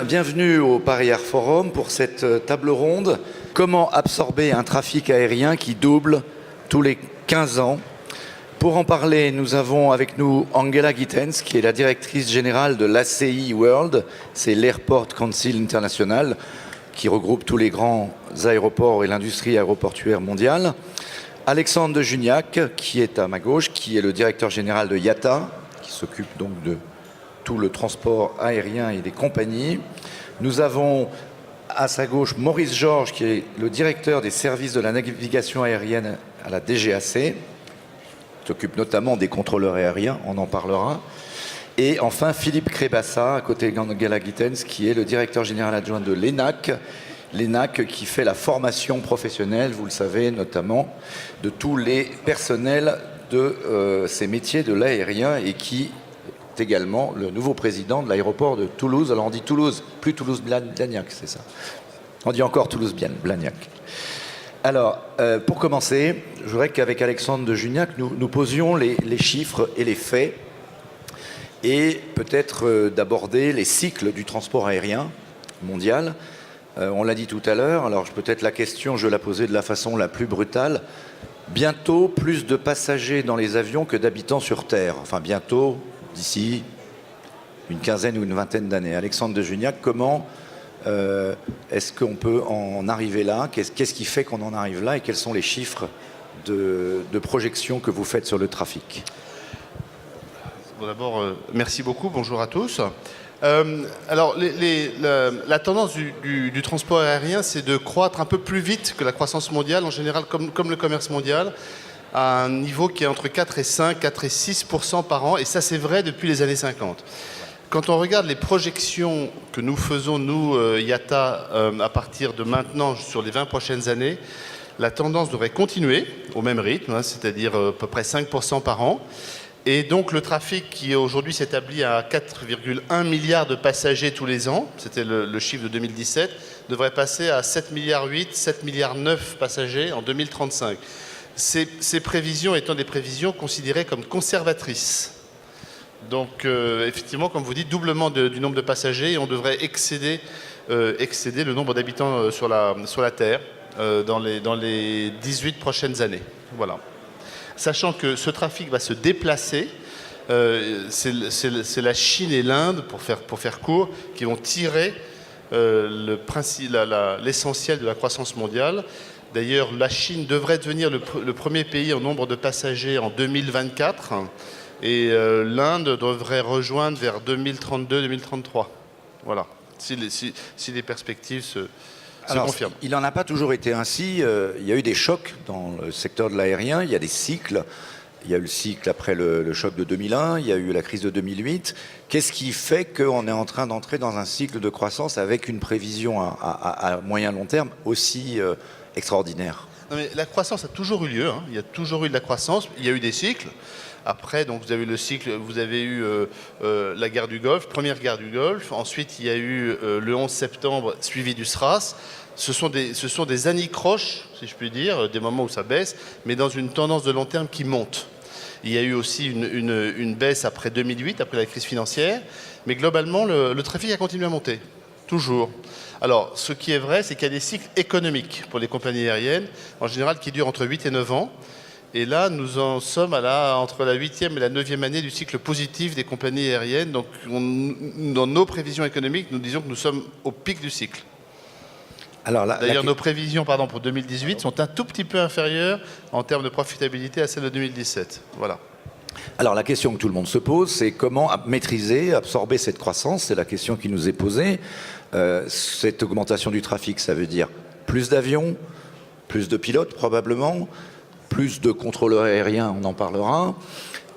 bienvenue au Paris Air Forum pour cette table ronde. Comment absorber un trafic aérien qui double tous les 15 ans? Pour en parler, nous avons avec nous Angela Gittens, qui est la directrice générale de l'ACI World, c'est l'Airport Council International, qui regroupe tous les grands aéroports et l'industrie aéroportuaire mondiale. Alexandre de Juniac, qui est à ma gauche, qui est le directeur général de IATA, qui s'occupe donc de tout le transport aérien et des compagnies. Nous avons à sa gauche Maurice Georges, qui est le directeur des services de la navigation aérienne à la DGAC, qui s'occupe notamment des contrôleurs aériens, on en parlera. Et enfin Philippe Crébassa, à côté d'Angela Gittens, qui est le directeur général adjoint de l'ENAC, l'ENAC qui fait la formation professionnelle, vous le savez, notamment de tous les personnels de ces métiers de l'aérien et qui est également le nouveau président de l'aéroport de Toulouse. Alors on dit Toulouse, plus Toulouse-Blagnac, c'est ça. On dit encore Toulouse-Blagnac. Alors, pour commencer, je voudrais qu'avec Alexandre de Juniac, nous posions les chiffres et les faits et peut-être d'aborder les cycles du transport aérien mondial. On l'a dit tout à l'heure, alors peut-être la question, je vais la poser de la façon la plus brutale. Bientôt, plus de passagers dans les avions que d'habitants sur Terre. Enfin, bientôt, d'ici une quinzaine ou une vingtaine d'années. Alexandre de Juniac, comment est-ce qu'on peut en arriver là? Qu'est-ce qui fait qu'on en arrive là? Et quels sont les chiffres de projection que vous faites sur le trafic? Bon, d'abord, merci beaucoup. Bonjour à tous. Alors, la tendance du transport aérien, c'est de croître un peu plus vite que la croissance mondiale, en général, comme le commerce mondial, à un niveau qui est entre 4 et 5, 4 et 6% par an. Et ça, c'est vrai depuis les années 50. Quand on regarde les projections que nous faisons, nous, IATA, à partir de maintenant, sur les 20 prochaines années, la tendance devrait continuer au même rythme, hein, c'est-à-dire à peu près 5% par an. Et donc le trafic qui aujourd'hui s'établit à 4,1 milliards de passagers tous les ans, c'était le chiffre de 2017, devrait passer à 7,8 milliards, 7,9 milliards passagers en 2035. Ces prévisions étant des prévisions considérées comme conservatrices. Donc effectivement, comme vous dites, doublement du nombre de passagers et on devrait excéder le nombre d'habitants sur la Terre dans les 18 prochaines années. Voilà. Sachant que ce trafic va se déplacer, c'est la Chine et l'Inde, pour faire court, qui vont tirer l'essentiel de la croissance mondiale. D'ailleurs, la Chine devrait devenir le premier pays en nombre de passagers en 2024 et l'Inde devrait rejoindre vers 2032-2033. Voilà, si les perspectives se confirment. Il n'en a pas toujours été ainsi. Il y a eu des chocs dans le secteur de l'aérien. Il y a des cycles. Il y a eu le cycle après le choc de 2001. Il y a eu la crise de 2008. Qu'est-ce qui fait qu'on est en train d'entrer dans un cycle de croissance avec une prévision à moyen long terme aussi extraordinaire? Non, mais la croissance a toujours eu lieu. Hein. Il y a toujours eu de la croissance. Il y a eu des cycles. Après, donc, vous avez eu le cycle, vous avez eu la guerre du Golfe, première guerre du Golfe. Ensuite, il y a eu le 11 septembre suivi du SRAS. Ce sont des anicroches, si je puis dire, des moments où ça baisse, mais dans une tendance de long terme qui monte. Il y a eu aussi une baisse après 2008, après la crise financière. Mais globalement, le trafic a continué à monter. Toujours. Alors, ce qui est vrai, c'est qu'il y a des cycles économiques pour les compagnies aériennes, en général, qui durent entre 8 et 9 ans. Et là, nous en sommes entre la 8e et la 9e année du cycle positif des compagnies aériennes. Donc, dans nos prévisions économiques, nous disons que nous sommes au pic du cycle. D'ailleurs, nos prévisions pour 2018 sont un tout petit peu inférieures en termes de profitabilité à celles de 2017. Voilà. Alors la question que tout le monde se pose, c'est comment maîtriser, absorber cette croissance. C'est la question qui nous est posée. Cette augmentation du trafic, ça veut dire plus d'avions, plus de pilotes probablement, plus de contrôleurs aériens, on en parlera.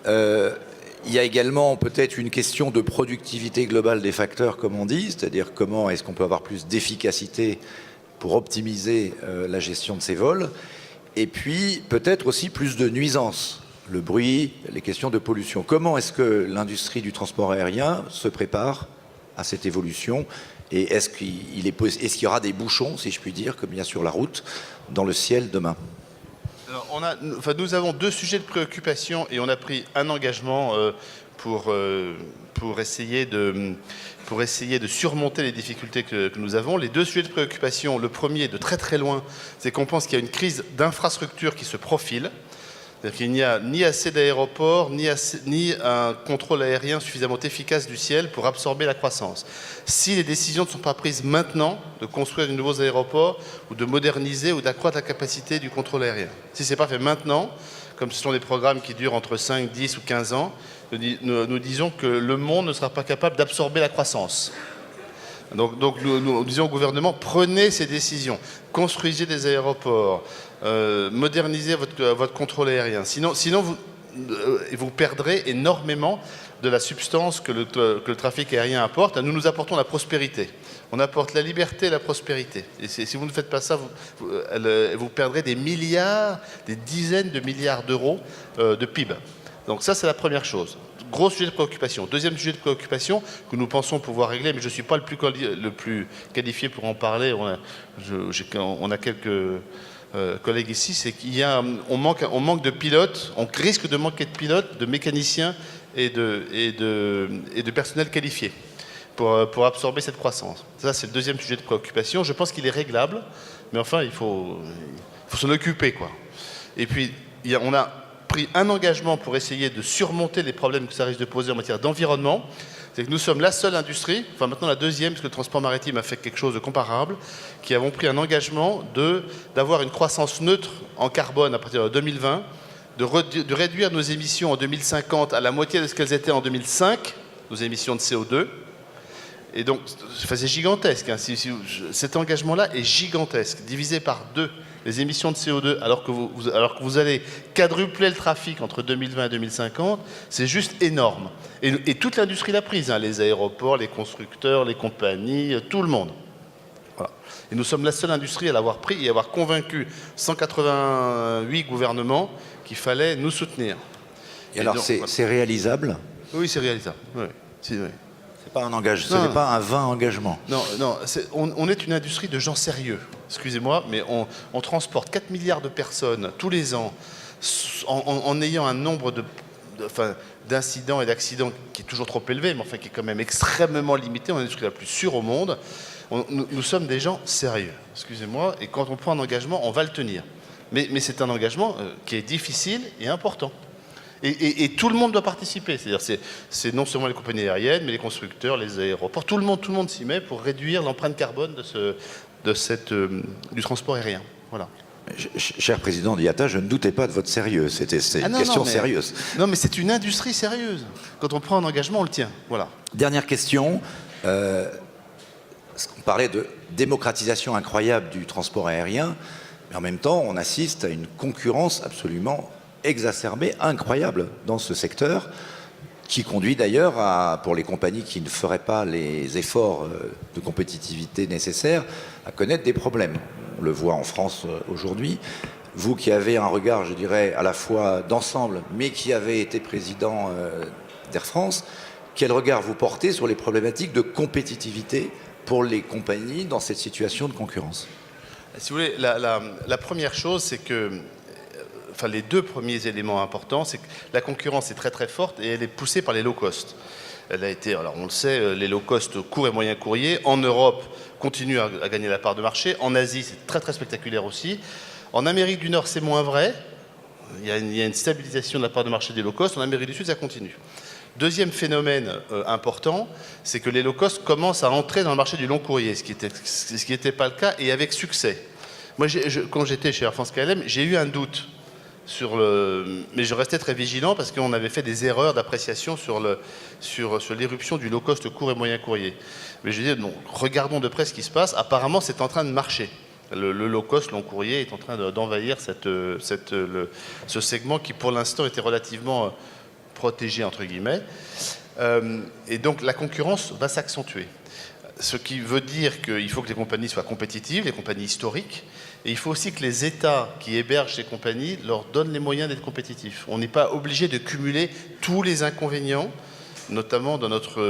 Il y a également peut-être une question de productivité globale des facteurs, comme on dit, c'est-à-dire comment est-ce qu'on peut avoir plus d'efficacité pour optimiser la gestion de ces vols. Et puis peut-être aussi plus de nuisances, le bruit, les questions de pollution. Comment est-ce que l'industrie du transport aérien se prépare à cette évolution? Et est-ce qu'il y aura des bouchons, si je puis dire, comme il y a sur la route, dans le ciel demain? Alors, nous avons deux sujets de préoccupation et on a pris un engagement pour essayer de surmonter les difficultés que nous avons. Les deux sujets de préoccupation, le premier de très très loin, c'est qu'on pense qu'il y a une crise d'infrastructure qui se profile. C'est-à-dire qu'il n'y a ni assez d'aéroports, ni un contrôle aérien suffisamment efficace du ciel pour absorber la croissance. Si les décisions ne sont pas prises maintenant de construire de nouveaux aéroports ou de moderniser ou d'accroître la capacité du contrôle aérien, si ce n'est pas fait maintenant, comme ce sont des programmes qui durent entre 5, 10 ou 15 ans, nous disons que le monde ne sera pas capable d'absorber la croissance. Donc nous disons au gouvernement, prenez ces décisions, construisez des aéroports, modernisez votre contrôle aérien. Sinon vous perdrez énormément de la substance que le trafic aérien apporte. Nous apportons la prospérité. On apporte la liberté et la prospérité. Et si vous ne faites pas ça, vous perdrez des milliards, des dizaines de milliards d'euros de PIB. Donc ça, c'est la première chose. Gros sujet de préoccupation. Deuxième sujet de préoccupation que nous pensons pouvoir régler, mais je ne suis pas le plus qualifié pour en parler. On a quelques collègues ici. C'est on manque de pilotes. On risque de manquer de pilotes, de mécaniciens et de personnel qualifié pour absorber cette croissance. Ça, c'est le deuxième sujet de préoccupation. Je pense qu'il est réglable, mais enfin, il faut s'en occuper, quoi. Et puis, on a pris un engagement pour essayer de surmonter les problèmes que ça risque de poser en matière d'environnement. C'est que nous sommes la seule industrie, enfin maintenant la deuxième, parce que le transport maritime a fait quelque chose de comparable, qui avons pris un engagement d'avoir une croissance neutre en carbone à partir de 2020, de réduire nos émissions en 2050 à la moitié de ce qu'elles étaient en 2005, nos émissions de CO2. Et donc, c'est gigantesque. Hein. Cet engagement-là est gigantesque, divisé par 2 les émissions de CO2, alors que vous allez quadrupler le trafic entre 2020 et 2050, c'est juste énorme. Et toute l'industrie l'a prise, hein, les aéroports, les constructeurs, les compagnies, tout le monde. Voilà. Et nous sommes la seule industrie à l'avoir pris et à avoir convaincu 188 gouvernements qu'il fallait nous soutenir. Et alors, c'est réalisable ? Oui, c'est réalisable. Oui. Oui. C'est pas un engagement, ce n'est pas un vain engagement. Non, on est une industrie de gens sérieux. Excusez-moi, mais on transporte 4 milliards de personnes tous les ans en ayant un nombre d'incidents et d'accidents qui est toujours trop élevé, mais enfin qui est quand même extrêmement limité. On est l'industrie la plus sûre au monde. Nous sommes des gens sérieux, excusez-moi, et quand on prend un engagement, on va le tenir. Mais c'est un engagement qui est difficile et important. Et tout le monde doit participer. C'est-à-dire c'est non seulement les compagnies aériennes, mais les constructeurs, les aéroports. Tout le monde s'y met pour réduire l'empreinte carbone du transport aérien. Voilà. Cher président d'IATA, je ne doutais pas de votre sérieux. C'était une question sérieuse. Non, mais c'est une industrie sérieuse. Quand on prend un engagement, on le tient. Voilà. Dernière question. On parlait de démocratisation incroyable du transport aérien, mais en même temps, on assiste à une concurrence absolument exacerbée, incroyable dans ce secteur, qui conduit d'ailleurs pour les compagnies qui ne feraient pas les efforts de compétitivité nécessaires, à connaître des problèmes. On le voit en France aujourd'hui. Vous qui avez un regard, je dirais, à la fois d'ensemble, mais qui avez été président d'Air France, quel regard vous portez sur les problématiques de compétitivité pour les compagnies dans cette situation de concurrence ? Si vous voulez, la première chose, c'est que les deux premiers éléments importants, c'est que la concurrence est très très forte et elle est poussée par les low cost. Elle a été, alors on le sait, les low cost court et moyen courrier, en Europe, continuent à gagner la part de marché. En Asie, c'est très très spectaculaire aussi. En Amérique du Nord, c'est moins vrai. Il y a une stabilisation de la part de marché des low cost. En Amérique du Sud, ça continue. Deuxième phénomène important, c'est que les low cost commencent à entrer dans le marché du long courrier, ce qui n'était pas le cas, et avec succès. Moi, quand j'étais chez Air France KLM, j'ai eu un doute mais je restais très vigilant parce qu'on avait fait des erreurs d'appréciation sur l'éruption du low cost court et moyen courrier. Mais je disais, non, regardons de près ce qui se passe. Apparemment, c'est en train de marcher. Le low cost, long courrier, est en train d'envahir ce segment qui, pour l'instant, était relativement protégé, entre guillemets. Et donc, la concurrence va s'accentuer. Ce qui veut dire qu'il faut que les compagnies soient compétitives, les compagnies historiques, et il faut aussi que les États qui hébergent ces compagnies leur donnent les moyens d'être compétitifs. On n'est pas obligé de cumuler tous les inconvénients, notamment dans notre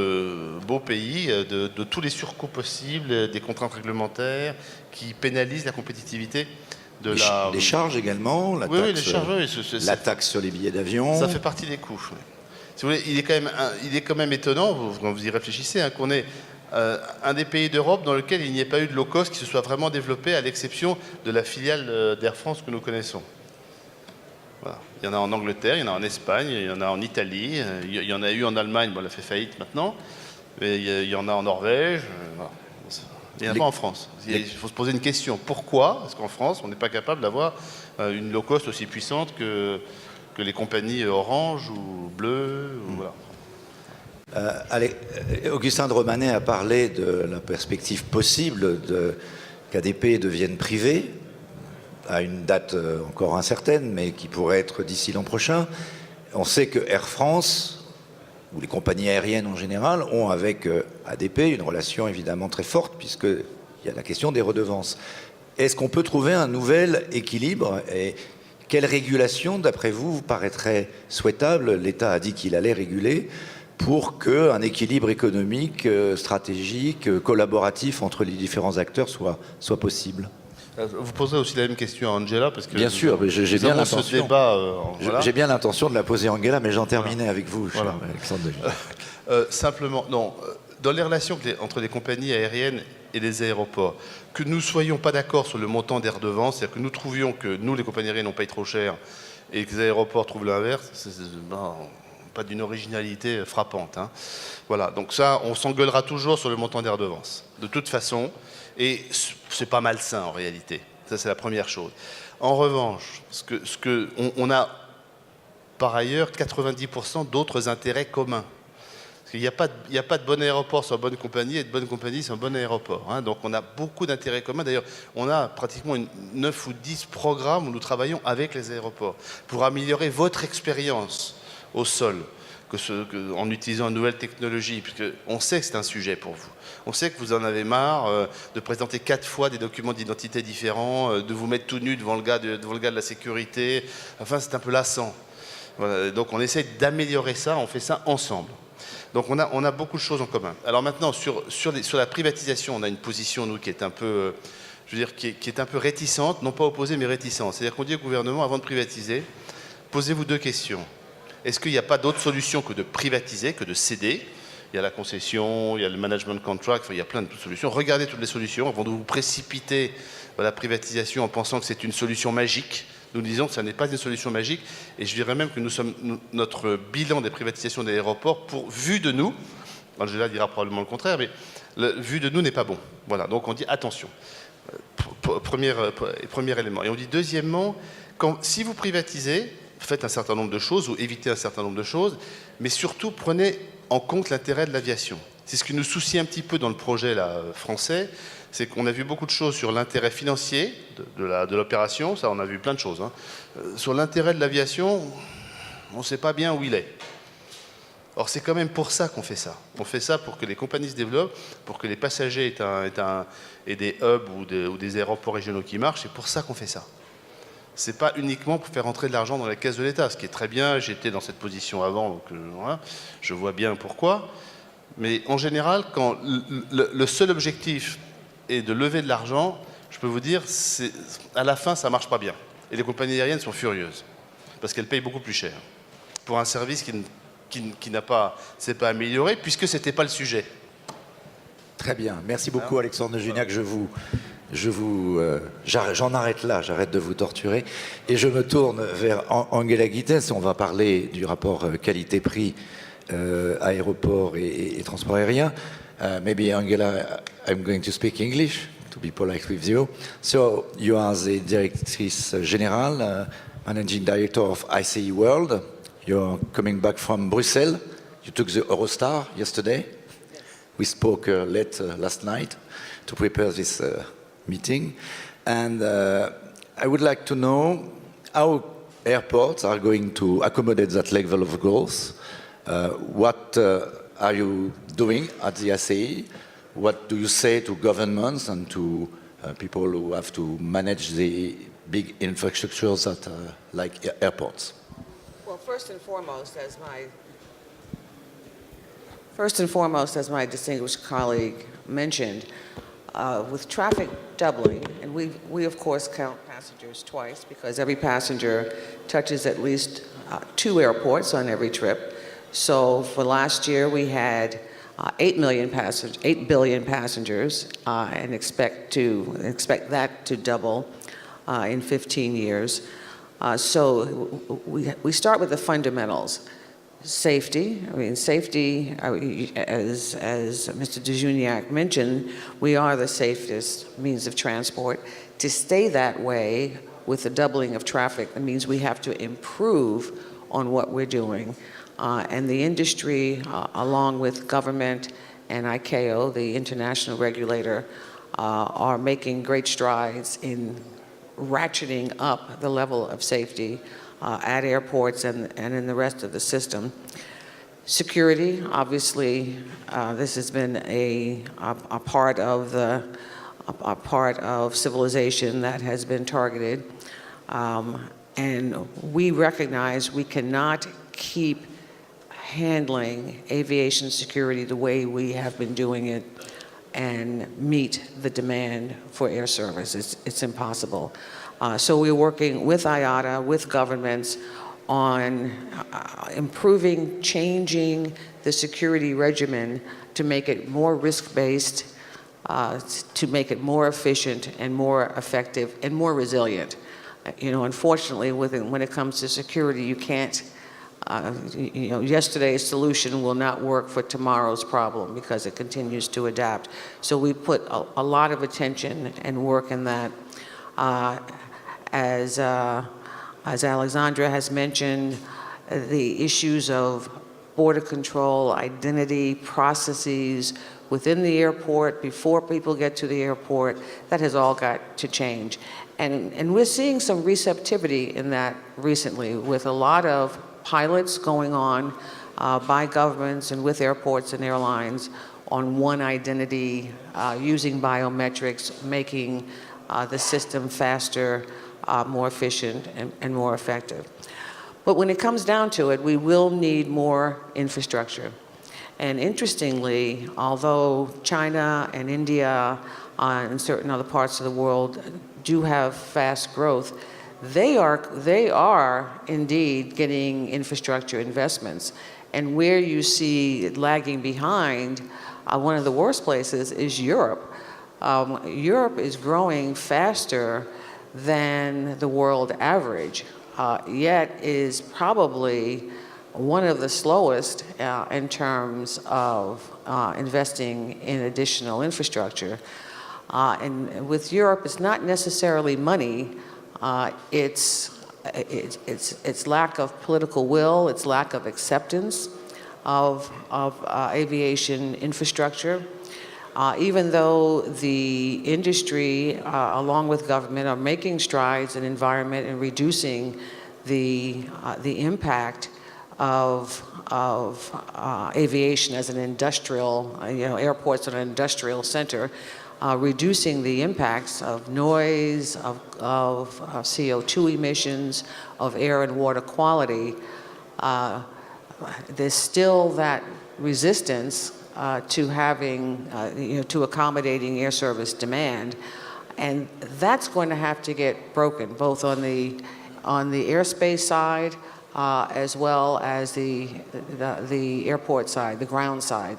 beau pays, de tous les surcoûts possibles, des contraintes réglementaires qui pénalisent la compétitivité de les charges également, la taxe sur les billets d'avion. Ça fait partie des coûts. Oui. Si vous voulez, il est quand même étonnant, quand vous y réfléchissez, hein, qu'on ait un des pays d'Europe dans lequel il n'y ait pas eu de low cost qui se soit vraiment développé, à l'exception de la filiale d'Air France que nous connaissons. Voilà. Il y en a en Angleterre, il y en a en Espagne, il y en a en Italie, il y en a eu en Allemagne, bon, elle a fait faillite maintenant, mais il y en a en Norvège, voilà. Il n'y en a pas en France. Il faut se poser une question. Pourquoi est-ce qu'en France, on n'est pas capable d'avoir une low cost aussi puissante que les compagnies Orange ou Bleu ou voilà. Allez, Augustin de Romanet a parlé de la perspective possible qu'ADP devienne privé, à une date encore incertaine, mais qui pourrait être d'ici l'an prochain. On sait que Air France, ou les compagnies aériennes en général, ont avec ADP une relation évidemment très forte, puisqu'il y a la question des redevances. Est-ce qu'on peut trouver un nouvel équilibre et quelle régulation, d'après vous, vous paraîtrait souhaitable? L'État a dit qu'il allait réguler pour qu'un équilibre économique, stratégique, collaboratif entre les différents acteurs soit possible. Vous poserez aussi la même question à Angela, parce que bien sûr, j'ai bien l'intention. Voilà. J'ai bien l'intention de la poser à Angela, mais j'en terminais avec vous, voilà. Alexandre. Simplement, non. Dans les relations entre les compagnies aériennes et les aéroports, que nous ne soyons pas d'accord sur le montant des redevances, c'est-à-dire que nous trouvions que nous, les compagnies aériennes, on paye trop cher et que les aéroports trouvent l'inverse, c'est pas d'une originalité frappante. Hein. Voilà, donc ça, on s'engueulera toujours sur le montant des redevances, de toute façon, et c'est pas malsain en réalité. Ça, c'est la première chose. En revanche, on a par ailleurs 90% d'autres intérêts communs. Parce qu'il n'y a pas de bon aéroport sans bonne compagnie et de bonne compagnie sans bon aéroport. Hein. Donc on a beaucoup d'intérêts communs. D'ailleurs, on a pratiquement 9 ou 10 programmes où nous travaillons avec les aéroports pour améliorer votre expérience au sol, en utilisant une nouvelle technologie, puisqu'on sait que c'est un sujet pour vous. On sait que vous en avez marre de présenter 4 fois des documents d'identité différents, de vous mettre tout nu devant le gars de la sécurité. Enfin, c'est un peu lassant. Voilà. Donc on essaie d'améliorer ça, on fait ça ensemble. Donc on a beaucoup de choses en commun. Alors maintenant, sur la privatisation, on a une position, nous, qui est un peu, qui est un peu réticente, non pas opposée, mais réticente. C'est-à-dire qu'on dit au gouvernement, avant de privatiser, posez-vous 2 questions. Est-ce qu'il n'y a pas d'autre solution que de privatiser, que de céder? Il y a la concession, il y a le management contract, enfin, il y a plein de solutions. Regardez toutes les solutions avant de vous précipiter dans la privatisation en pensant que c'est une solution magique. Nous disons que ça n'est pas une solution magique, et je dirais même que notre bilan des privatisations des aéroports, vu de nous, Angela dira probablement le contraire, mais vu de nous n'est pas bon. Voilà, donc on dit attention. Premier élément. Et on dit deuxièmement, si vous privatisez, faites un certain nombre de choses ou évitez un certain nombre de choses, mais surtout prenez en compte l'intérêt de l'aviation. C'est ce qui nous soucie un petit peu dans le projet là, français, c'est qu'on a vu beaucoup de choses sur l'intérêt financier de l'opération, ça on a vu plein de choses. Hein. Sur l'intérêt de l'aviation, on ne sait pas bien où il est. Or c'est quand même pour ça qu'on fait ça. On fait ça pour que les compagnies se développent, pour que les passagers aient des hubs ou des aéroports régionaux qui marchent, c'est pour ça qu'on fait ça. C'est pas uniquement pour faire rentrer de l'argent dans la caisse de l'État, ce qui est très bien, j'étais dans cette position avant, donc voilà, je vois bien pourquoi. Mais en général, quand le seul objectif est de lever de l'argent, je peux vous dire, à la fin, ça marche pas bien. Et les compagnies aériennes sont furieuses, parce qu'elles payent beaucoup plus cher pour un service qui n'a pas, s'est pas amélioré, puisque c'était pas le sujet. Très bien, merci beaucoup Alexandre de Gignac, j'en arrête là, j'arrête de vous torturer et je me tourne vers Angela Gittes. On va parler du rapport qualité-prix aéroport et transport aérien. Maybe Angela, I'm going to speak English to be polite with you. So you are the Directrice Générale, Managing Director of ICE World. You're coming back from Brussels. You took the Eurostar yesterday. We spoke late last night to prepare this meeting, and I would like to know how airports are going to accommodate that level of growth. What are you doing at the ICE? What do you say to governments and to people who have to manage the big infrastructures that like airports? Well, first and foremost, as my distinguished colleague mentioned, with traffic doubling, and we of course count passengers twice because every passenger touches at least 2 airports on every trip. So for last year, we had 8 billion passengers, and expect that to double in 15 years. So we start with the fundamentals. Safety, safety, as Mr. Dejuniak mentioned, we are the safest means of transport. To stay that way with the doubling of traffic, that means we have to improve on what we're doing. And the industry, along with government and ICAO, the international regulator, are making great strides in ratcheting up the level of safety at airports and in the rest of the system. Security, obviously, this has been a part of civilization that has been targeted, and we recognize we cannot keep handling aviation security the way we have been doing it and meet the demand for air service. It's impossible. So we're working with IATA, with governments, on improving, changing the security regimen to make it more risk-based, to make it more efficient and more effective and more resilient. Unfortunately, when it comes to security, you can't, yesterday's solution will not work for tomorrow's problem because it continues to adapt. So we put a lot of attention and work in that. As Alexandra has mentioned, the issues of border control, identity, processes within the airport, before people get to the airport, that has all got to change. And we're seeing some receptivity in that recently, with a lot of pilots going on by governments and with airports and airlines on one identity, using biometrics, making the system faster, more efficient, and more effective. But when it comes down to it, we will need more infrastructure. And interestingly, although China and India and certain other parts of the world do have fast growth, they are indeed getting infrastructure investments. And where you see it lagging behind, one of the worst places is Europe. Europe is growing faster than the world average, yet is probably one of the slowest in terms of investing in additional infrastructure. And with Europe, it's not necessarily money, it's lack of political will, it's lack of acceptance of aviation infrastructure. Even though the industry, along with government, are making strides in environment and reducing the impact of aviation as an industrial, airports are an industrial center, reducing the impacts of noise, of CO2 emissions, of air and water quality, there's still that resistance to having, to accommodating air service demand, and that's going to have to get broken, both on the airspace side as well as the airport side, the ground side.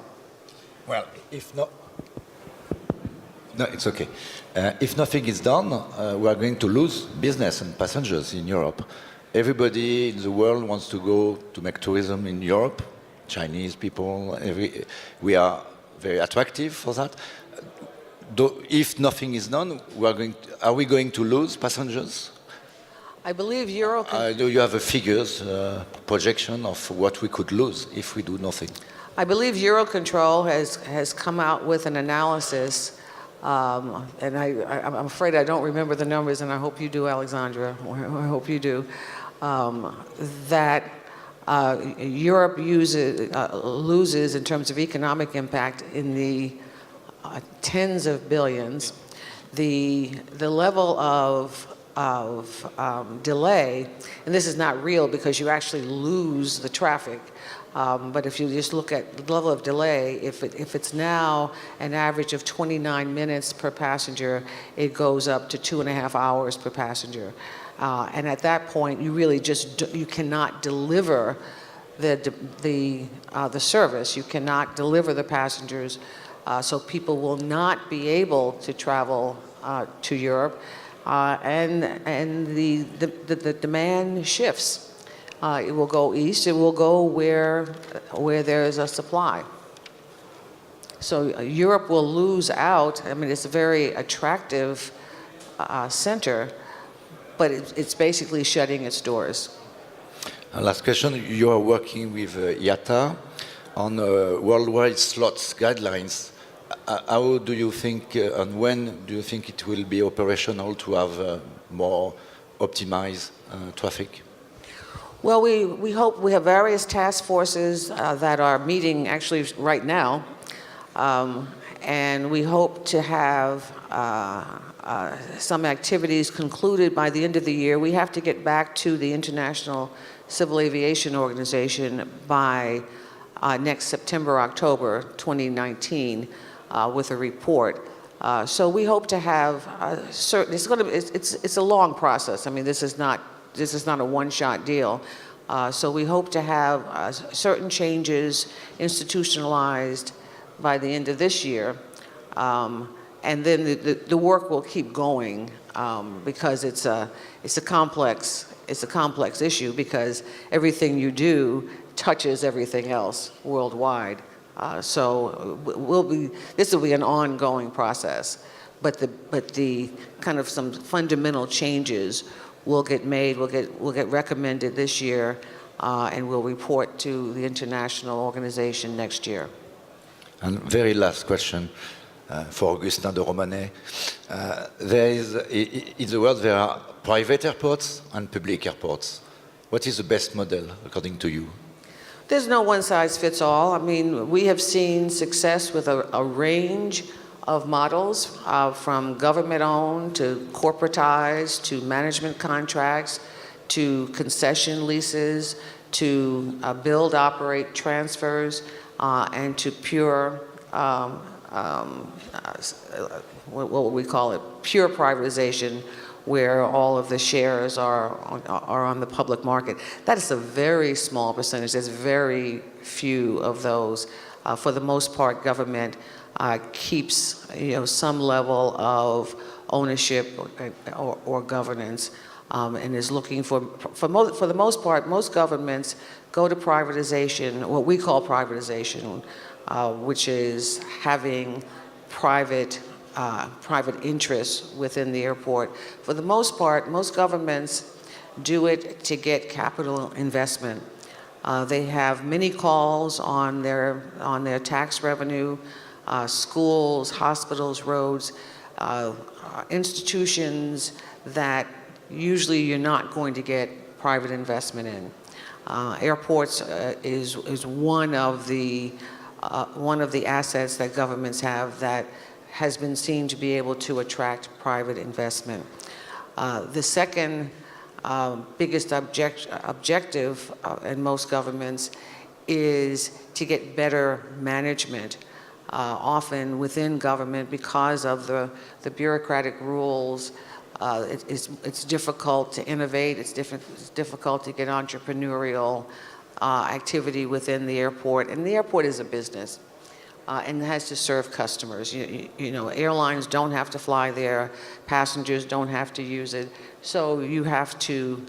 Well, if not, no, it's okay. If nothing is done, we are going to lose business and passengers in Europe. Everybody in the world wants to go to make tourism in Europe. Chinese people, we are very attractive for that. If nothing is done, are we going to lose passengers? I believe Eurocontrol. Do you have a figures projection of what we could lose if we do nothing? I believe Eurocontrol has come out with an analysis, and I'm afraid I don't remember the numbers, and I hope you do, Alexandra. I hope you do. That Europe loses in terms of economic impact in the tens of billions. The level of delay, and this is not real because you actually lose the traffic, but if you just look at the level of delay, if it's now an average of 29 minutes per passenger, it goes up to 2.5 hours per passenger. And at that point, you really you cannot deliver the service. You cannot deliver the passengers, so people will not be able to travel to Europe, and the demand shifts. It will go east. It will go where there is a supply. So Europe will lose out. I mean, it's a very attractive center, but it's basically shutting its doors. Last question. You are working with IATA on worldwide slots guidelines. How do you think, and when do you think it will be operational to have more optimized traffic? Well, we hope we have various task forces that are meeting actually right now, and we hope to have some activities concluded by the end of the year. We have to get back to the International Civil Aviation Organization by next September, October 2019 with a report. So we hope to have certain. It's a long process. I mean, this is not a one-shot deal. So we hope to have certain changes institutionalized by the end of this year, and then the work will keep going because it's a complex issue, because everything you do touches everything else worldwide. So this will be an ongoing process, but the kind of some fundamental changes will get made, will get recommended this year, and we'll report to the international organization next year. And very last question for Augustin de Romanet. In the world there are private airports and public airports. What is the best model according to you? There's no one-size-fits-all. I mean, we have seen success with a range of models, from government-owned to corporatized to management contracts to concession leases to build, operate transfers, and to pure, what would we call it, pure privatization, where all of the shares are on the public market. That is a very small percentage. There's very few of those. For the most part, government keeps some level of ownership or governance, and is looking for the most part, most governments go to privatization, what we call privatization, which is having private interests within the airport. For the most part, most governments do it to get capital investment. They have many calls on their tax revenue, schools, hospitals, roads, institutions that usually you're not going to get private investment in. Airports is one of the assets that governments have that has been seen to be able to attract private investment. The second biggest objective in most governments is to get better management, often within government because of the bureaucratic rules. It's difficult to innovate. It's difficult to get entrepreneurial activity within the airport. And the airport is a business. And has to serve customers. Airlines don't have to fly there, passengers don't have to use it. So you have to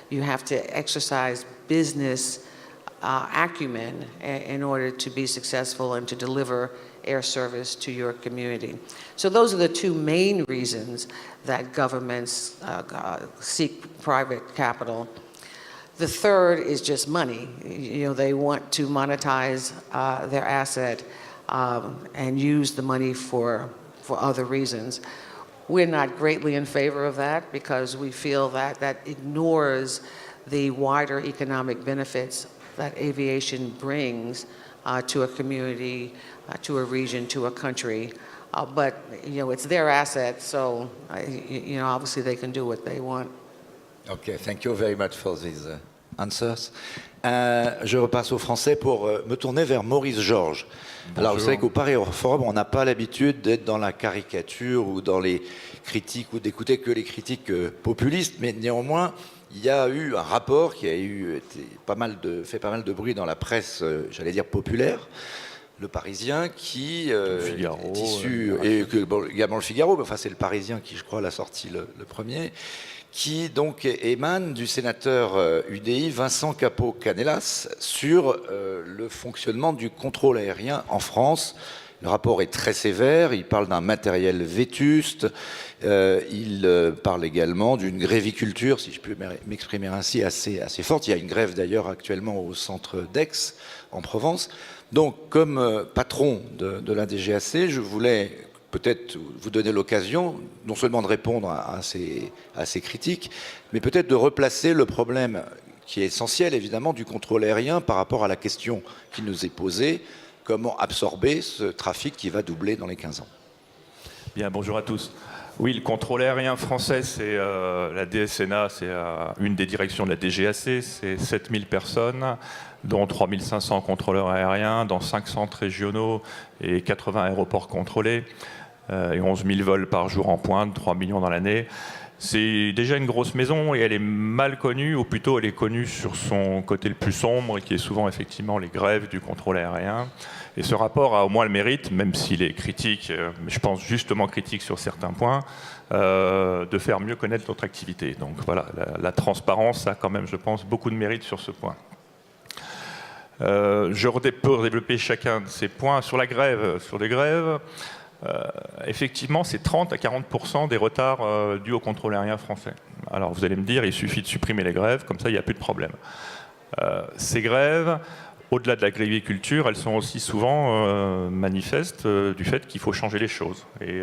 exercise business acumen in order to be successful and to deliver air service to your community. So those are the two main reasons that governments seek private capital. The third is just money. They want to monetize their asset and use the money for other reasons. We're not greatly in favor of that because we feel that ignores the wider economic benefits that aviation brings to a community, to a region, to a country. But it's their asset, so obviously they can do what they want. Okay, thank you very much for these answers. Je repasse au français pour me tourner vers Maurice Georges. Bonjour. Alors, vous savez qu'au Paris Air Forum, on n'a pas l'habitude d'être dans la caricature ou dans les critiques ou d'écouter que les critiques populistes, mais néanmoins, il y a eu un rapport qui a fait pas mal de bruit dans la presse, j'allais dire populaire, Le Parisien, qui Figaro, est issu, et également Le Figaro, mais enfin c'est Le Parisien qui, je crois, l'a sorti le premier, qui donc émane du sénateur UDI Vincent Capo-Canellas sur le fonctionnement du contrôle aérien en France. Le rapport est très sévère, il parle d'un matériel vétuste, il parle également d'une gréviculture, si je peux m'exprimer ainsi, assez forte. Il y a une grève d'ailleurs actuellement au centre d'Aix, en Provence. Donc, comme patron de la DGAC, je voulais peut-être vous donner l'occasion, non seulement de répondre à ces critiques, mais peut-être de replacer le problème qui est essentiel, évidemment, du contrôle aérien par rapport à la question qui nous est posée. Comment absorber ce trafic qui va doubler dans les 15 ans? Bien, bonjour à tous. Oui, le contrôle aérien français, c'est la DSNA, c'est une des directions de la DGAC, c'est 7000 personnes, dont 3500 contrôleurs aériens, dans 5 centres régionaux et 80 aéroports contrôlés, et 11 000 vols par jour en pointe, 3 millions dans l'année. C'est déjà une grosse maison et elle est mal connue, ou plutôt elle est connue sur son côté le plus sombre, qui est souvent effectivement les grèves du contrôle aérien. Et ce rapport a au moins le mérite, même s'il est critique, mais je pense justement critique sur certains points, de faire mieux connaître notre activité. Donc voilà, la transparence a quand même, je pense, beaucoup de mérite sur ce point. Je peux développer chacun de ces points. Sur les grèves, effectivement, c'est 30 à 40% des retards dus au contrôle aérien français. Alors vous allez me dire, il suffit de supprimer les grèves, comme ça il n'y a plus de problème. Ces grèves, au-delà de la gréviculture, elles sont aussi souvent manifestes du fait qu'il faut changer les choses. Et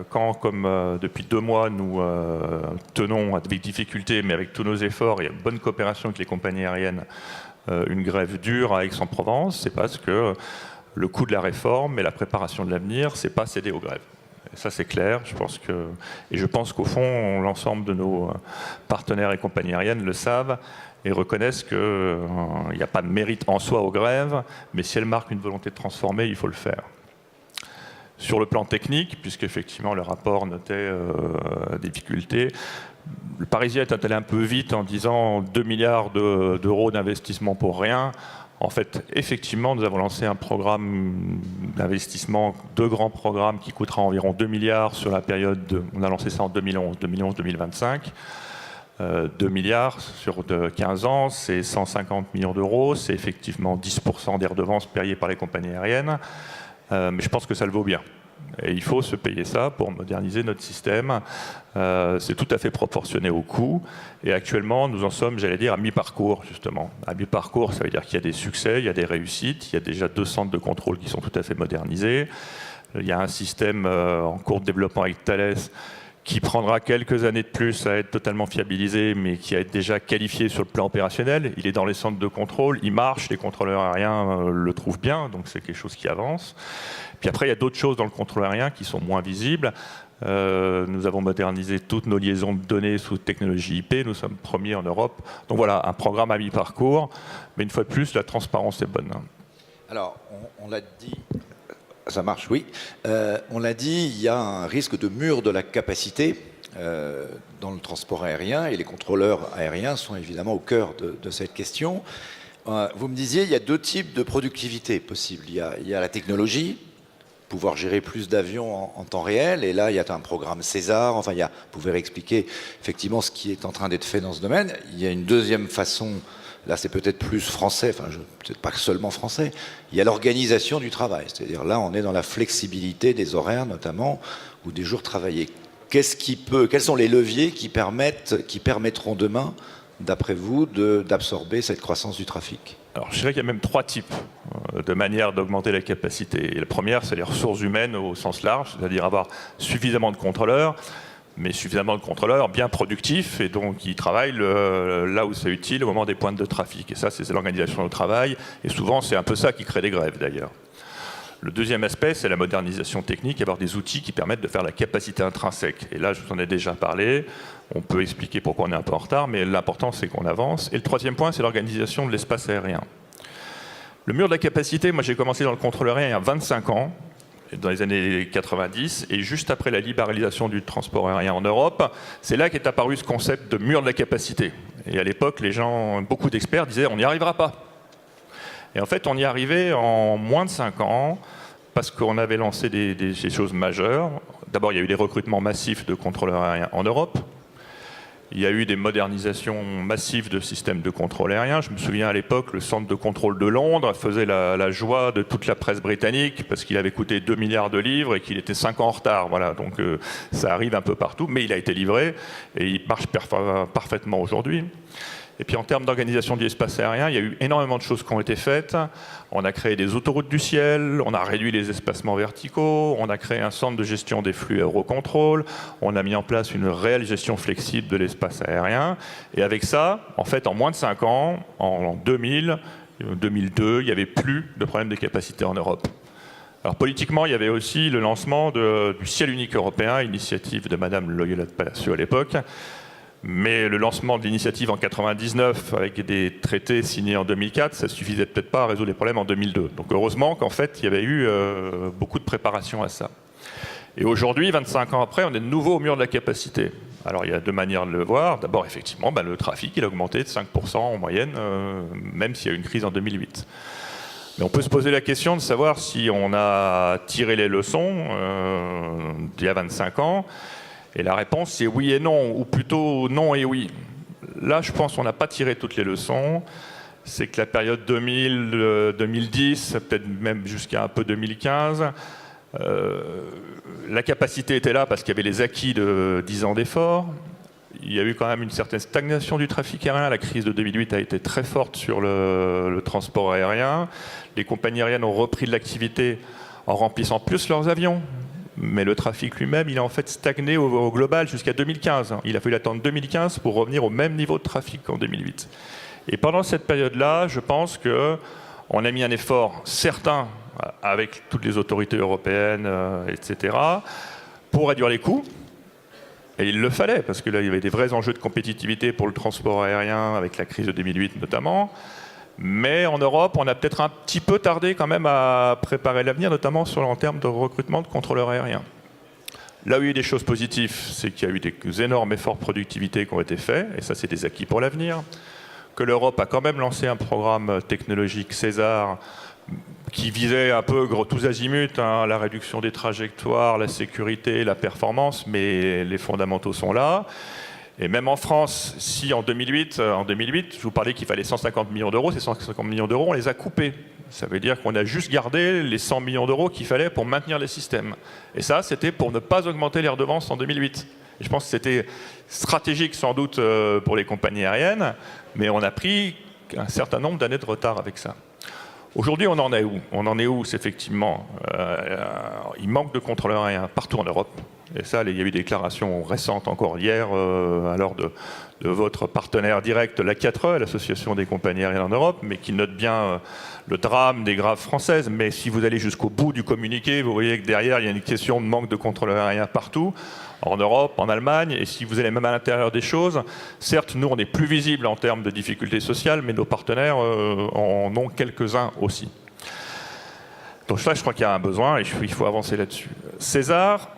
quand, comme depuis 2 mois, nous tenons avec difficulté, mais avec tous nos efforts et une bonne coopération avec les compagnies aériennes, une grève dure à Aix-en-Provence, c'est parce que le coût de la réforme et la préparation de l'avenir, c'est pas céder aux grèves. Et ça, c'est clair. Je pense qu'au fond, l'ensemble de nos partenaires et compagnies aériennes le savent et reconnaissent qu'il n'y a pas de mérite en soi aux grèves, mais si elles marquent une volonté de transformer, il faut le faire. Sur le plan technique, puisqu'effectivement le rapport notait des difficultés, le Parisien est allé un peu vite en disant 2 milliards d'euros d'investissement pour rien. En fait, effectivement, nous avons lancé un programme d'investissement, 2 grands programmes qui coûtera environ 2 milliards sur la période, on a lancé ça en 2011-2025. 2 milliards sur 15 ans, c'est 150 millions d'euros, c'est effectivement 10% des redevances payées par les compagnies aériennes, mais je pense que ça le vaut bien. Et il faut se payer ça pour moderniser notre système. C'est tout à fait proportionné au coût. Et actuellement, nous en sommes, j'allais dire, à mi-parcours, justement. À mi-parcours, ça veut dire qu'il y a des succès, il y a des réussites. Il y a déjà 2 centres de contrôle qui sont tout à fait modernisés. Il y a un système en cours de développement avec Thales qui prendra quelques années de plus à être totalement fiabilisé, mais qui a été déjà qualifié sur le plan opérationnel. Il est dans les centres de contrôle, il marche, les contrôleurs aériens le trouvent bien, donc c'est quelque chose qui avance. Puis après, il y a d'autres choses dans le contrôle aérien qui sont moins visibles. Nous avons modernisé toutes nos liaisons de données sous technologie IP, nous sommes premiers en Europe. Donc voilà, un programme à mi-parcours, mais une fois de plus, la transparence est bonne. Alors, on l'a dit... Ça marche, oui. On l'a dit, il y a un risque de mur de la capacité dans le transport aérien et les contrôleurs aériens sont évidemment au cœur de cette question. Vous me disiez, il y a 2 types de productivité possibles. Il y a la technologie, pouvoir gérer plus d'avions en temps réel, et là, il y a un programme César. Enfin, vous pouvez expliquer effectivement ce qui est en train d'être fait dans ce domaine. Il y a une deuxième façon. Là, c'est peut-être plus français, enfin, peut-être pas seulement français. Il y a l'organisation du travail. C'est-à-dire, là, on est dans la flexibilité des horaires, notamment, ou des jours travaillés. Quels sont les leviers qui permettront demain, d'après vous, d'absorber cette croissance du trafic? Alors, je dirais qu'il y a même 3 types de manières d'augmenter la capacité. Et la première, c'est les ressources humaines au sens large, c'est-à-dire avoir suffisamment de contrôleurs, mais suffisamment de contrôleurs bien productifs et donc qui travaillent là où c'est utile au moment des pointes de trafic. Et ça, c'est l'organisation du travail. Et souvent, c'est un peu ça qui crée des grèves, d'ailleurs. Le deuxième aspect, c'est la modernisation technique, avoir des outils qui permettent de faire la capacité intrinsèque. Et là, je vous en ai déjà parlé. On peut expliquer pourquoi on est un peu en retard, mais l'important, c'est qu'on avance. Et le troisième point, c'est l'organisation de l'espace aérien. Le mur de la capacité, moi, j'ai commencé dans le contrôle aérien il y a 25 ans. Dans les années 90, et juste après la libéralisation du transport aérien en Europe, c'est là qu'est apparu ce concept de mur de la capacité. Et à l'époque, beaucoup d'experts disaient on n'y arrivera pas. Et en fait, on y arrivait en moins de 5 ans parce qu'on avait lancé des choses majeures. D'abord, il y a eu des recrutements massifs de contrôleurs aériens en Europe. Il y a eu des modernisations massives de systèmes de contrôle aérien. Je me souviens à l'époque, le centre de contrôle de Londres faisait la joie de toute la presse britannique parce qu'il avait coûté 2 milliards de livres et qu'il était 5 ans en retard. Voilà, donc ça arrive un peu partout, mais il a été livré et il marche parfaitement aujourd'hui. Et puis en termes d'organisation du espace aérien, il y a eu énormément de choses qui ont été faites. On a créé des autoroutes du ciel, on a réduit les espacements verticaux, on a créé un centre de gestion des flux Eurocontrol, on a mis en place une réelle gestion flexible de l'espace aérien. Et avec ça, en fait, en moins de 5 ans, en 2000, 2002, il n'y avait plus de problème de capacité en Europe. Alors politiquement, il y avait aussi le lancement du ciel unique européen, initiative de Madame Loyola de Palacio à l'époque. Mais le lancement de l'initiative en 99 avec des traités signés en 2004, ça suffisait peut-être pas à résoudre les problèmes en 2002. Donc heureusement qu'en fait, il y avait eu beaucoup de préparation à ça. Et aujourd'hui, 25 ans après, on est de nouveau au mur de la capacité. Alors il y a 2 manières de le voir. D'abord, effectivement, le trafic il a augmenté de 5% en moyenne, même s'il y a eu une crise en 2008. Mais on peut se poser la question de savoir si on a tiré les leçons d'il y a 25 ans. Et la réponse, c'est oui et non, ou plutôt non et oui. Là, je pense qu'on n'a pas tiré toutes les leçons. C'est que la période 2000-2010, peut-être même jusqu'à un peu 2015, la capacité était là parce qu'il y avait les acquis de 10 ans d'efforts. Il y a eu quand même une certaine stagnation du trafic aérien. La crise de 2008 a été très forte sur le transport aérien. Les compagnies aériennes ont repris de l'activité en remplissant plus leurs avions. Mais le trafic lui-même, il a en fait stagné au global jusqu'à 2015. Il a fallu attendre 2015 pour revenir au même niveau de trafic qu'en 2008. Et pendant cette période-là, je pense qu'on a mis un effort certain avec toutes les autorités européennes, etc., pour réduire les coûts. Et il le fallait, parce que là, il y avait des vrais enjeux de compétitivité pour le transport aérien, avec la crise de 2008 notamment. Mais en Europe, on a peut-être un petit peu tardé quand même à préparer l'avenir, notamment en termes de recrutement de contrôleurs aériens. Là où il y a eu des choses positives, c'est qu'il y a eu des énormes efforts de productivité qui ont été faits, et ça c'est des acquis pour l'avenir. Que l'Europe a quand même lancé un programme technologique César qui visait un peu tous azimuts, la réduction des trajectoires, la sécurité, la performance, mais les fondamentaux sont là. Et même en France, si en 2008, je vous parlais qu'il fallait 150 millions d'euros, ces 150 millions d'euros, on les a coupés. Ça veut dire qu'on a juste gardé les 100 millions d'euros qu'il fallait pour maintenir les systèmes. Et ça, c'était pour ne pas augmenter les redevances en 2008. Et je pense que c'était stratégique sans doute pour les compagnies aériennes, mais on a pris un certain nombre d'années de retard avec ça. Aujourd'hui, on en est où? On en est où? C'est effectivement, il manque de contrôleurs aériens partout en Europe. Et ça, il y a eu des déclarations récentes encore hier, alors de votre partenaire direct, l'A4E, l'Association des compagnies aériennes en Europe, mais qui note bien le drame des graves françaises. Mais si vous allez jusqu'au bout du communiqué, vous voyez que derrière, il y a une question de manque de contrôleurs aériens partout, en Europe, en Allemagne. Et si vous allez même à l'intérieur des choses, certes, nous, on est plus visible en termes de difficultés sociales, mais nos partenaires en ont quelques-uns aussi. Donc là, je crois qu'il y a un besoin et il faut avancer là-dessus. César,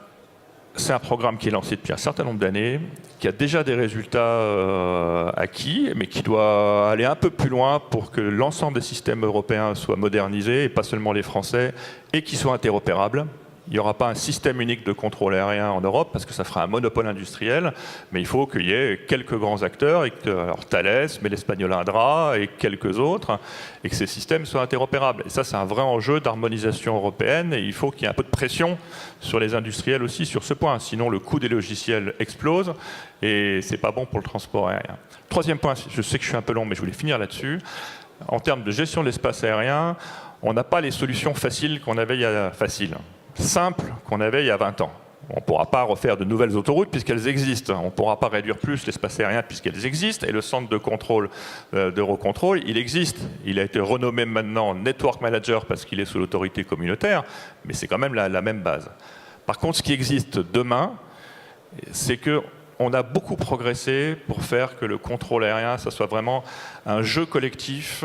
c'est un programme qui est lancé depuis un certain nombre d'années, qui a déjà des résultats acquis, mais qui doit aller un peu plus loin pour que l'ensemble des systèmes européens soient modernisés, et pas seulement les Français, et qu'ils soient interopérables. Il n'y aura pas un système unique de contrôle aérien en Europe, parce que ça fera un monopole industriel, mais il faut qu'il y ait quelques grands acteurs, alors Thales, mais l'Espagnol Indra et quelques autres, et que ces systèmes soient interopérables. Et ça, c'est un vrai enjeu d'harmonisation européenne, et il faut qu'il y ait un peu de pression sur les industriels aussi sur ce point, sinon le coût des logiciels explose, et c'est pas bon pour le transport aérien. Troisième point, je sais que je suis un peu long, mais je voulais finir là-dessus. En termes de gestion de l'espace aérien, on n'a pas les solutions faciles qu'on avait simples qu'on avait il y a 20 ans. On ne pourra pas refaire de nouvelles autoroutes puisqu'elles existent. On ne pourra pas réduire plus l'espace aérien puisqu'elles existent. Et le centre de contrôle d'Eurocontrol, il existe. Il a été renommé maintenant Network Manager parce qu'il est sous l'autorité communautaire, mais c'est quand même la même base. Par contre, ce qui existe demain, c'est qu'on a beaucoup progressé pour faire que le contrôle aérien, ça soit vraiment un jeu collectif,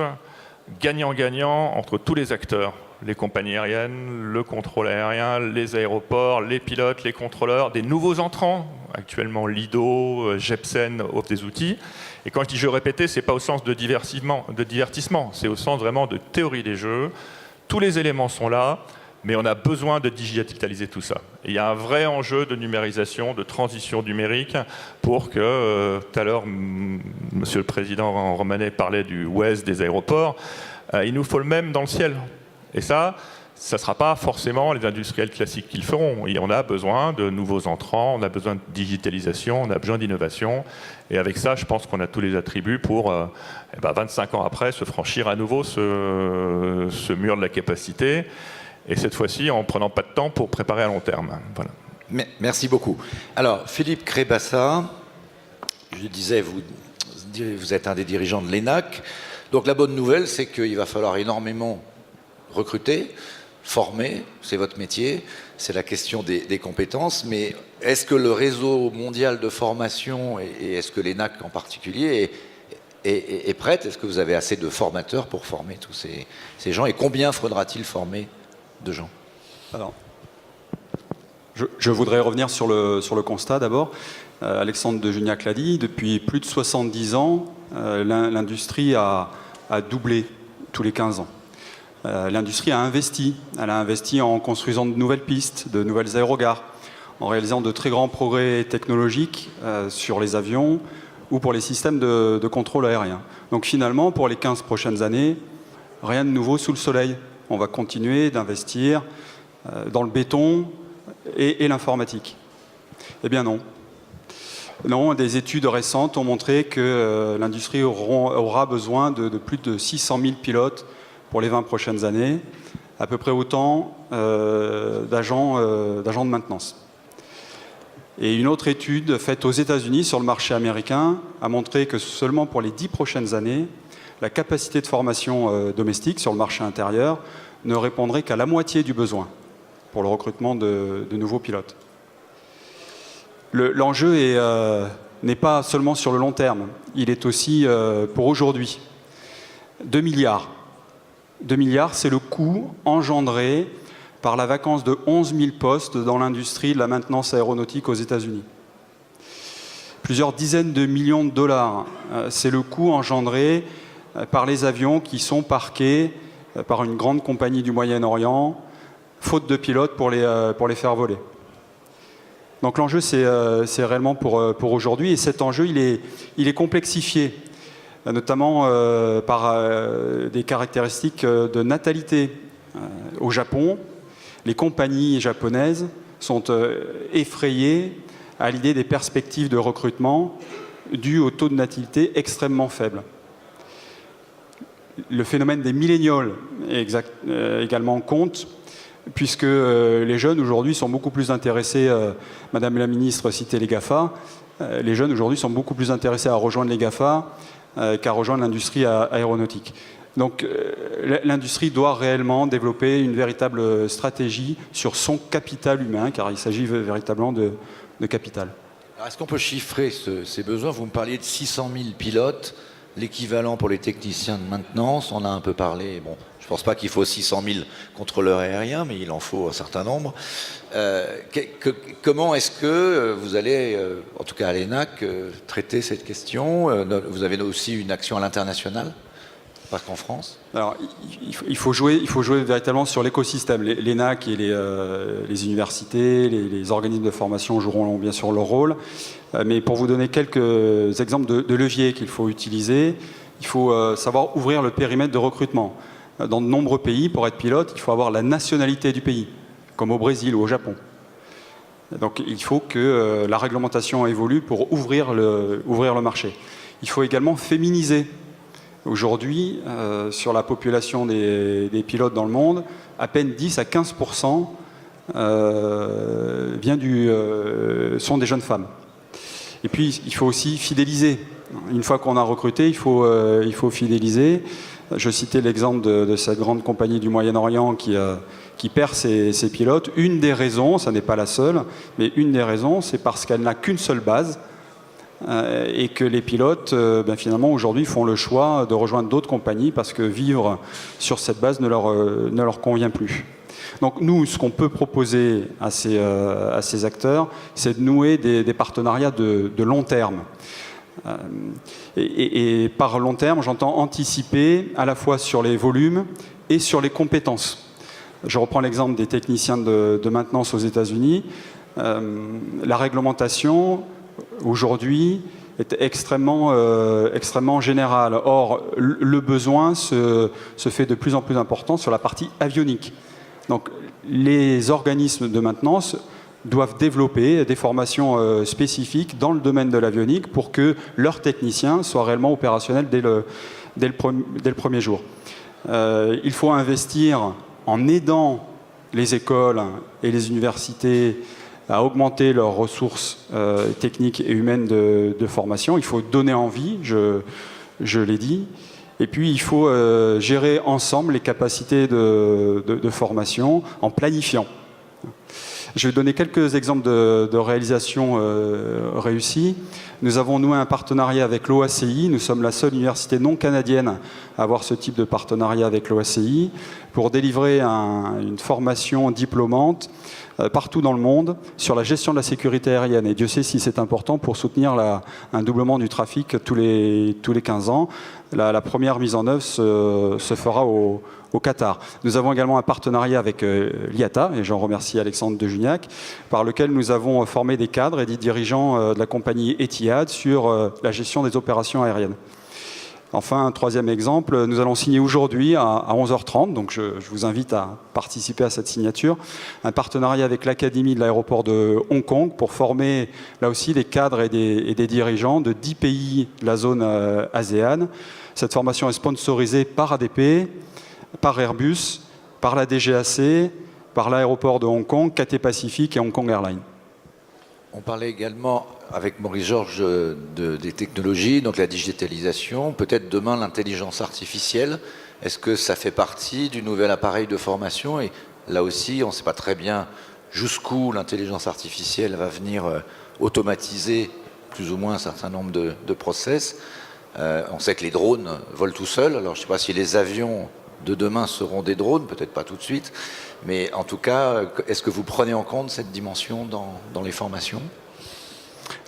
gagnant-gagnant entre tous les acteurs. Les compagnies aériennes, le contrôle aérien, les aéroports, les pilotes, les contrôleurs, des nouveaux entrants. Actuellement, Lido, Jepsen offrent des outils. Et quand je dis jeux répétés, ce n'est pas au sens de divertissement, c'est au sens vraiment de théorie des jeux. Tous les éléments sont là, mais on a besoin de digitaliser tout ça. Et il y a un vrai enjeu de numérisation, de transition numérique pour que, tout à l'heure, Monsieur le Président Romanet parlait du Ouest des aéroports, il nous faut le même dans le ciel. Et ça ne sera pas forcément les industriels classiques qui le feront. Et on a besoin de nouveaux entrants, on a besoin de digitalisation, on a besoin d'innovation. Et avec ça, je pense qu'on a tous les attributs pour, 25 ans après, se franchir à nouveau ce mur de la capacité. Et cette fois-ci, en ne prenant pas de temps pour préparer à long terme. Voilà. Merci beaucoup. Alors, Philippe Crébassa, je disais, vous êtes un des dirigeants de l'ENAC. Donc la bonne nouvelle, c'est qu'il va falloir énormément recruter, former, c'est votre métier, c'est la question des compétences, mais est-ce que le réseau mondial de formation, et est-ce que l'ENAC en particulier, est prête? Est-ce que vous avez assez de formateurs pour former tous ces gens? Et combien faudra-t-il former de gens? Alors, je voudrais revenir sur le constat d'abord. Alexandre de Juniac l'a dit, depuis plus de 70 ans, l'industrie a doublé tous les 15 ans. L'industrie a investi. Elle a investi en construisant de nouvelles pistes, de nouvelles aérogares, en réalisant de très grands progrès technologiques sur les avions ou pour les systèmes de contrôle aérien. Donc finalement, pour les 15 prochaines années, rien de nouveau sous le soleil. On va continuer d'investir dans le béton et l'informatique. Eh bien non. Non, des études récentes ont montré que l'industrie aura besoin de plus de 600 000 pilotes pour les 20 prochaines années, à peu près autant d'agents de maintenance. Et une autre étude faite aux États-Unis sur le marché américain a montré que seulement pour les 10 prochaines années, la capacité de formation domestique sur le marché intérieur ne répondrait qu'à la moitié du besoin pour le recrutement de nouveaux pilotes. L'enjeu n'est pas seulement sur le long terme, il est aussi pour aujourd'hui. 2 milliards. 2 milliards, c'est le coût engendré par la vacance de 11 000 postes dans l'industrie de la maintenance aéronautique aux États-Unis. Plusieurs dizaines de millions de dollars, c'est le coût engendré par les avions qui sont parqués par une grande compagnie du Moyen-Orient, faute de pilotes pour les faire voler. Donc l'enjeu, c'est réellement pour aujourd'hui. Et cet enjeu, il est complexifié, notamment par des caractéristiques de natalité. Au Japon, les compagnies japonaises sont effrayées à l'idée des perspectives de recrutement dues au taux de natalité extrêmement faible. Le phénomène des millénials également compte, puisque les jeunes aujourd'hui sont beaucoup plus intéressés, Madame la Ministre citait les GAFA, les jeunes aujourd'hui sont beaucoup plus intéressés à rejoindre les GAFA qu'à rejoindre l'industrie aéronautique. Donc l'industrie doit réellement développer une véritable stratégie sur son capital humain, car il s'agit véritablement de capital. Est-ce qu'on peut chiffrer ces besoins? Vous me parliez de 600 000 pilotes, l'équivalent pour les techniciens de maintenance, on a un peu parlé, bon, je ne pense pas qu'il faut 600 000 contrôleurs aériens, mais il en faut un certain nombre. Comment est-ce que vous allez, en tout cas à l'ENAC, traiter cette question? Vous avez aussi une action à l'international, pas qu'en France? Alors, il faut jouer véritablement sur l'écosystème. L'ENAC et les universités, les organismes de formation joueront bien sûr leur rôle. Mais pour vous donner quelques exemples de leviers qu'il faut utiliser, il faut savoir ouvrir le périmètre de recrutement. Dans de nombreux pays, pour être pilote, il faut avoir la nationalité du pays, comme au Brésil ou au Japon. Donc il faut que la réglementation évolue pour ouvrir le marché. Il faut également féminiser. Aujourd'hui, sur la population des pilotes dans le monde, à peine 10 à 15% sont des jeunes femmes. Et puis, il faut aussi fidéliser. Une fois qu'on a recruté, il faut fidéliser. Je citais l'exemple de cette grande compagnie du Moyen-Orient qui perd ses pilotes. Une des raisons, ça n'est pas la seule, mais une des raisons, c'est parce qu'elle n'a qu'une seule base et que les pilotes, finalement, aujourd'hui, font le choix de rejoindre d'autres compagnies parce que vivre sur cette base ne leur convient plus. Donc nous, ce qu'on peut proposer à ces acteurs, c'est de nouer des partenariats de long terme. Et par long terme, j'entends anticiper à la fois sur les volumes et sur les compétences. Je reprends l'exemple des techniciens de maintenance aux États-Unis. La réglementation, aujourd'hui, est extrêmement générale. Or, le besoin se fait de plus en plus important sur la partie avionique. Donc, les organismes de maintenance doivent développer des formations spécifiques dans le domaine de l'avionique pour que leurs techniciens soient réellement opérationnels dès le premier jour. Il faut investir en aidant les écoles et les universités à augmenter leurs ressources techniques et humaines de formation. Il faut donner envie, je l'ai dit. Et puis, il faut gérer ensemble les capacités de formation en planifiant. Je vais donner quelques exemples de réalisations réussies. Nous avons noué un partenariat avec l'OACI. Nous sommes la seule université non canadienne à avoir ce type de partenariat avec l'OACI pour délivrer une formation diplômante partout dans le monde sur la gestion de la sécurité aérienne. Et Dieu sait si c'est important pour soutenir un doublement du trafic tous les 15 ans. La première mise en œuvre se fera au Qatar. Nous avons également un partenariat avec l'IATA, et j'en remercie Alexandre de Juniac, par lequel nous avons formé des cadres et des dirigeants de la compagnie Etihad sur la gestion des opérations aériennes. Enfin, un troisième exemple, nous allons signer aujourd'hui à 11h30, donc je vous invite à participer à cette signature, un partenariat avec l'Académie de l'aéroport de Hong Kong pour former là aussi des cadres et des dirigeants de 10 pays de la zone ASEAN. Cette formation est sponsorisée par ADP, par Airbus, par la DGAC, par l'aéroport de Hong Kong, Cathay Pacific et Hong Kong Airlines. On parlait également avec Maurice Georges des technologies, donc la digitalisation, peut-être demain l'intelligence artificielle. Est-ce que ça fait partie du nouvel appareil de formation? Et là aussi, on ne sait pas très bien jusqu'où l'intelligence artificielle va venir automatiser plus ou moins un certain nombre de process. On sait que les drones volent tout seuls. Alors je ne sais pas si les avions de demain seront des drones, peut-être pas tout de suite, mais en tout cas, est-ce que vous prenez en compte cette dimension dans les formations?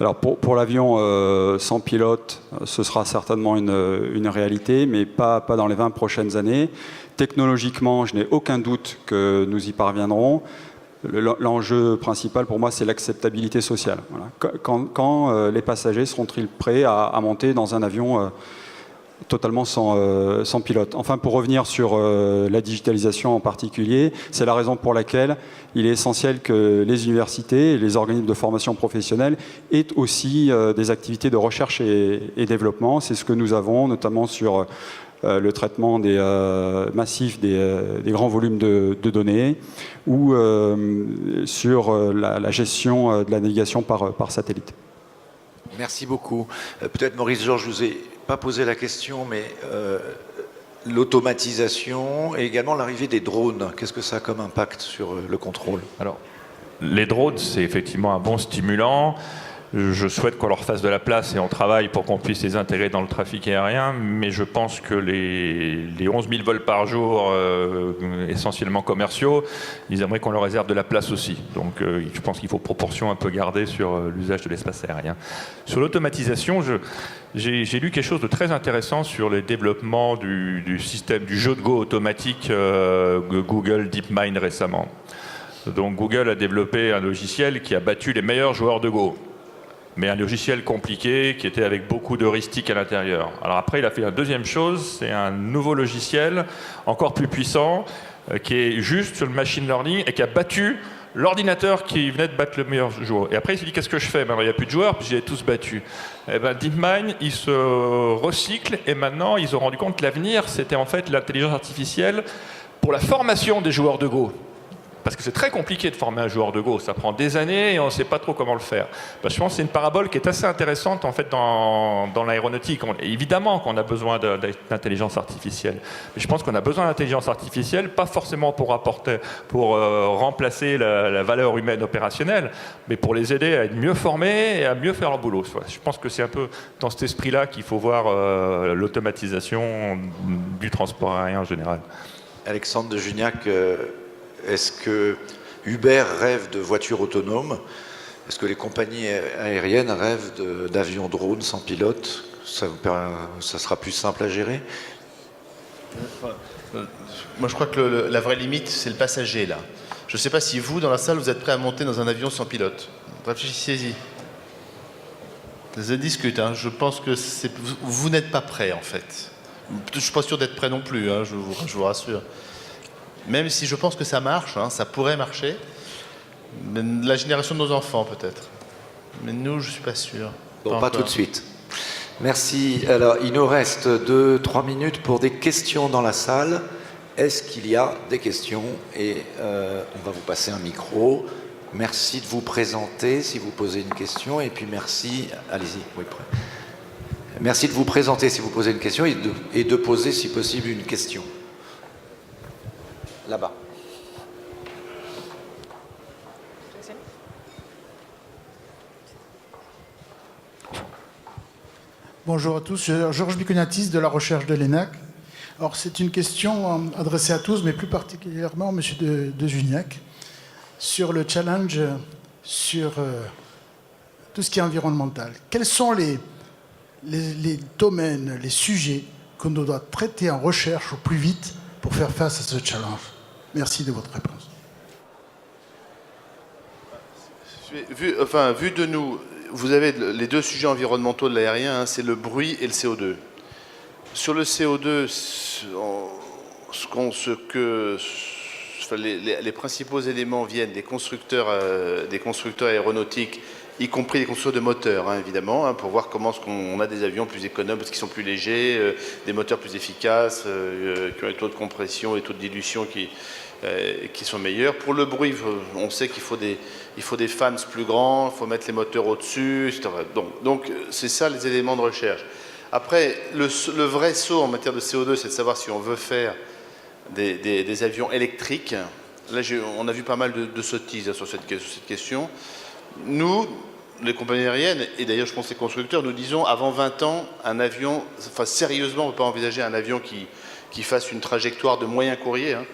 Alors pour l'avion sans pilote, ce sera certainement une réalité, mais pas dans les 20 prochaines années. Technologiquement, je n'ai aucun doute que nous y parviendrons. L'enjeu principal pour moi, c'est l'acceptabilité sociale. Voilà. Quand les passagers seront-ils prêts à monter dans un avion totalement sans pilote. Enfin, pour revenir sur la digitalisation en particulier, c'est la raison pour laquelle il est essentiel que les universités et les organismes de formation professionnelle aient aussi des activités de recherche et développement. C'est ce que nous avons, notamment sur le traitement massif des grands volumes de données ou sur la gestion de la navigation par satellite. Merci beaucoup. Peut-être Maurice Georges, je vous ai pas posé la question, mais l'automatisation et également l'arrivée des drones, qu'est-ce que ça a comme impact sur le contrôle? Alors, les drones, c'est effectivement un bon stimulant. Je souhaite qu'on leur fasse de la place et on travaille pour qu'on puisse les intégrer dans le trafic aérien, mais je pense que les 11 000 vols par jour, essentiellement commerciaux, ils aimeraient qu'on leur réserve de la place aussi. Donc je pense qu'il faut proportion un peu garder sur l'usage de l'espace aérien. Sur l'automatisation, j'ai lu quelque chose de très intéressant sur les développements du système du jeu de Go automatique Google DeepMind récemment. Donc Google a développé un logiciel qui a battu les meilleurs joueurs de Go, mais un logiciel compliqué qui était avec beaucoup d'heuristiques à l'intérieur. Alors après, il a fait une deuxième chose, c'est un nouveau logiciel encore plus puissant qui est juste sur le machine learning et qui a battu l'ordinateur qui venait de battre le meilleur joueur. Et après, il s'est dit, qu'est-ce que je fais? Maintenant, il n'y a plus de joueurs, puis j'ai tous battus. Et ben, DeepMind, il se recycle, et maintenant, ils ont rendu compte que l'avenir, c'était en fait l'intelligence artificielle pour la formation des joueurs de Go. Parce que c'est très compliqué de former un joueur de Go, ça prend des années et on ne sait pas trop comment le faire. Ben, je pense que c'est une parabole qui est assez intéressante en fait dans l'aéronautique. Évidemment qu'on a besoin d'intelligence artificielle, mais je pense qu'on a besoin d'intelligence artificielle, pas forcément pour remplacer la valeur humaine opérationnelle, mais pour les aider à être mieux formés et à mieux faire leur boulot. Je pense que c'est un peu dans cet esprit-là qu'il faut voir l'automatisation du transport aérien en général. Alexandre de Juniac, est-ce que Uber rêve de voitures autonomes? Est-ce que les compagnies aériennes rêvent d'avions drones sans pilote? Ça sera plus simple à gérer? Moi, je crois que la vraie limite, c'est le passager, là. Je ne sais pas si vous, dans la salle, vous êtes prêts à monter dans un avion sans pilote. Réfléchissez-y. Ça discute, hein. Je pense que vous n'êtes pas prêts, en fait. Je ne suis pas sûr d'être prêt non plus, hein, je vous rassure. Même si je pense que ça marche, hein, ça pourrait marcher. Mais la génération de nos enfants, peut-être. Mais nous, je ne suis pas sûr. Bon, pas tout de suite. Merci. Alors, il nous reste 2-3 minutes pour des questions dans la salle. Est-ce qu'il y a des questions? Et on va vous passer un micro. Merci de vous présenter si vous posez une question. Et puis merci. Allez-y. Oui, merci de vous présenter si vous posez une question et de poser, si possible, une question. Là-bas. Bonjour à tous, Georges Biconatis de la recherche de l'ENAC. Alors c'est une question adressée à tous, mais plus particulièrement à M. de Juniac, sur le challenge sur tout ce qui est environnemental. Quels sont les domaines, les sujets qu'on doit traiter en recherche au plus vite pour faire face à ce challenge? Merci de votre réponse. Vu de nous, vous avez les deux sujets environnementaux de l'aérien, hein, c'est le bruit et le CO2. Sur le CO2, les principaux éléments viennent des constructeurs aéronautiques, y compris les constructeurs de moteurs, hein, évidemment, hein, pour voir comment on a des avions plus économes, parce qu'ils sont plus légers, des moteurs plus efficaces, qui ont des taux de compression et taux de dilution qui sont meilleurs. Pour le bruit, on sait qu'il faut des fans plus grands, il faut mettre les moteurs au-dessus, etc. Donc c'est ça les éléments de recherche. Après, le vrai saut en matière de CO2, c'est de savoir si on veut faire des avions électriques. Là, on a vu pas mal de sottises sur cette question. Nous, les compagnies aériennes, et d'ailleurs je pense les constructeurs, nous disons avant 20 ans, un avion, enfin sérieusement, on ne peut pas envisager un avion qui fasse une trajectoire de moyen courrier, hein,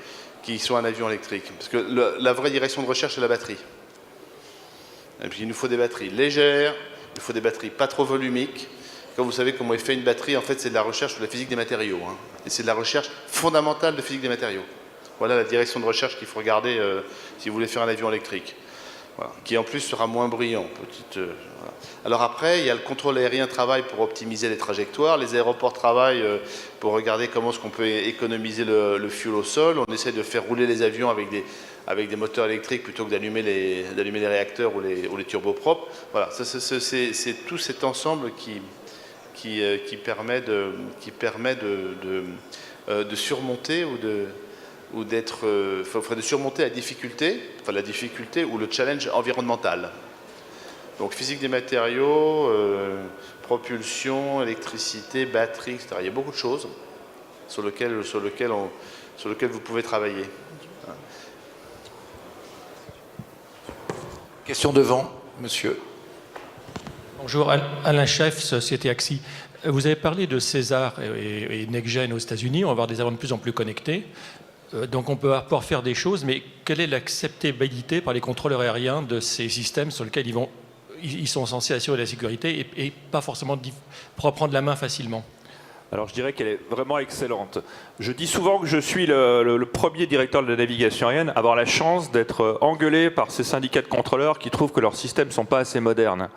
qui soit un avion électrique. Parce que la vraie direction de recherche, c'est la batterie. Et puis il nous faut des batteries légères, il nous faut des batteries pas trop volumiques. Quand vous savez comment est fait une batterie, en fait c'est de la recherche sur la physique des matériaux. Hein. Et c'est de la recherche fondamentale de physique des matériaux. Voilà la direction de recherche qu'il faut regarder si vous voulez faire un avion électrique. Voilà. Qui en plus sera moins brillant. Voilà. Alors après, il y a le contrôle aérien travaille pour optimiser les trajectoires, les aéroports travaillent pour regarder comment est-ce qu'on peut économiser le fuel au sol. On essaie de faire rouler les avions avec des moteurs électriques plutôt que d'allumer les réacteurs ou les turboprops. Voilà, c'est tout cet ensemble qui permet de surmonter de surmonter la difficulté ou le challenge environnemental. Donc physique des matériaux, propulsion, électricité, batterie, etc. Il y a beaucoup de choses sur lesquelles vous pouvez travailler. Question devant, monsieur. Bonjour, Alain Chef, Société Axi. Vous avez parlé de César et NextGen aux États-Unis. On va avoir des avions de plus en plus connectés. Donc on peut pouvoir faire des choses, mais quelle est l'acceptabilité par les contrôleurs aériens de ces systèmes sur lesquels ils sont censés assurer la sécurité et pas forcément prendre la main facilement? Alors je dirais qu'elle est vraiment excellente. Je dis souvent que je suis le premier directeur de la navigation aérienne à avoir la chance d'être engueulé par ces syndicats de contrôleurs qui trouvent que leurs systèmes ne sont pas assez modernes.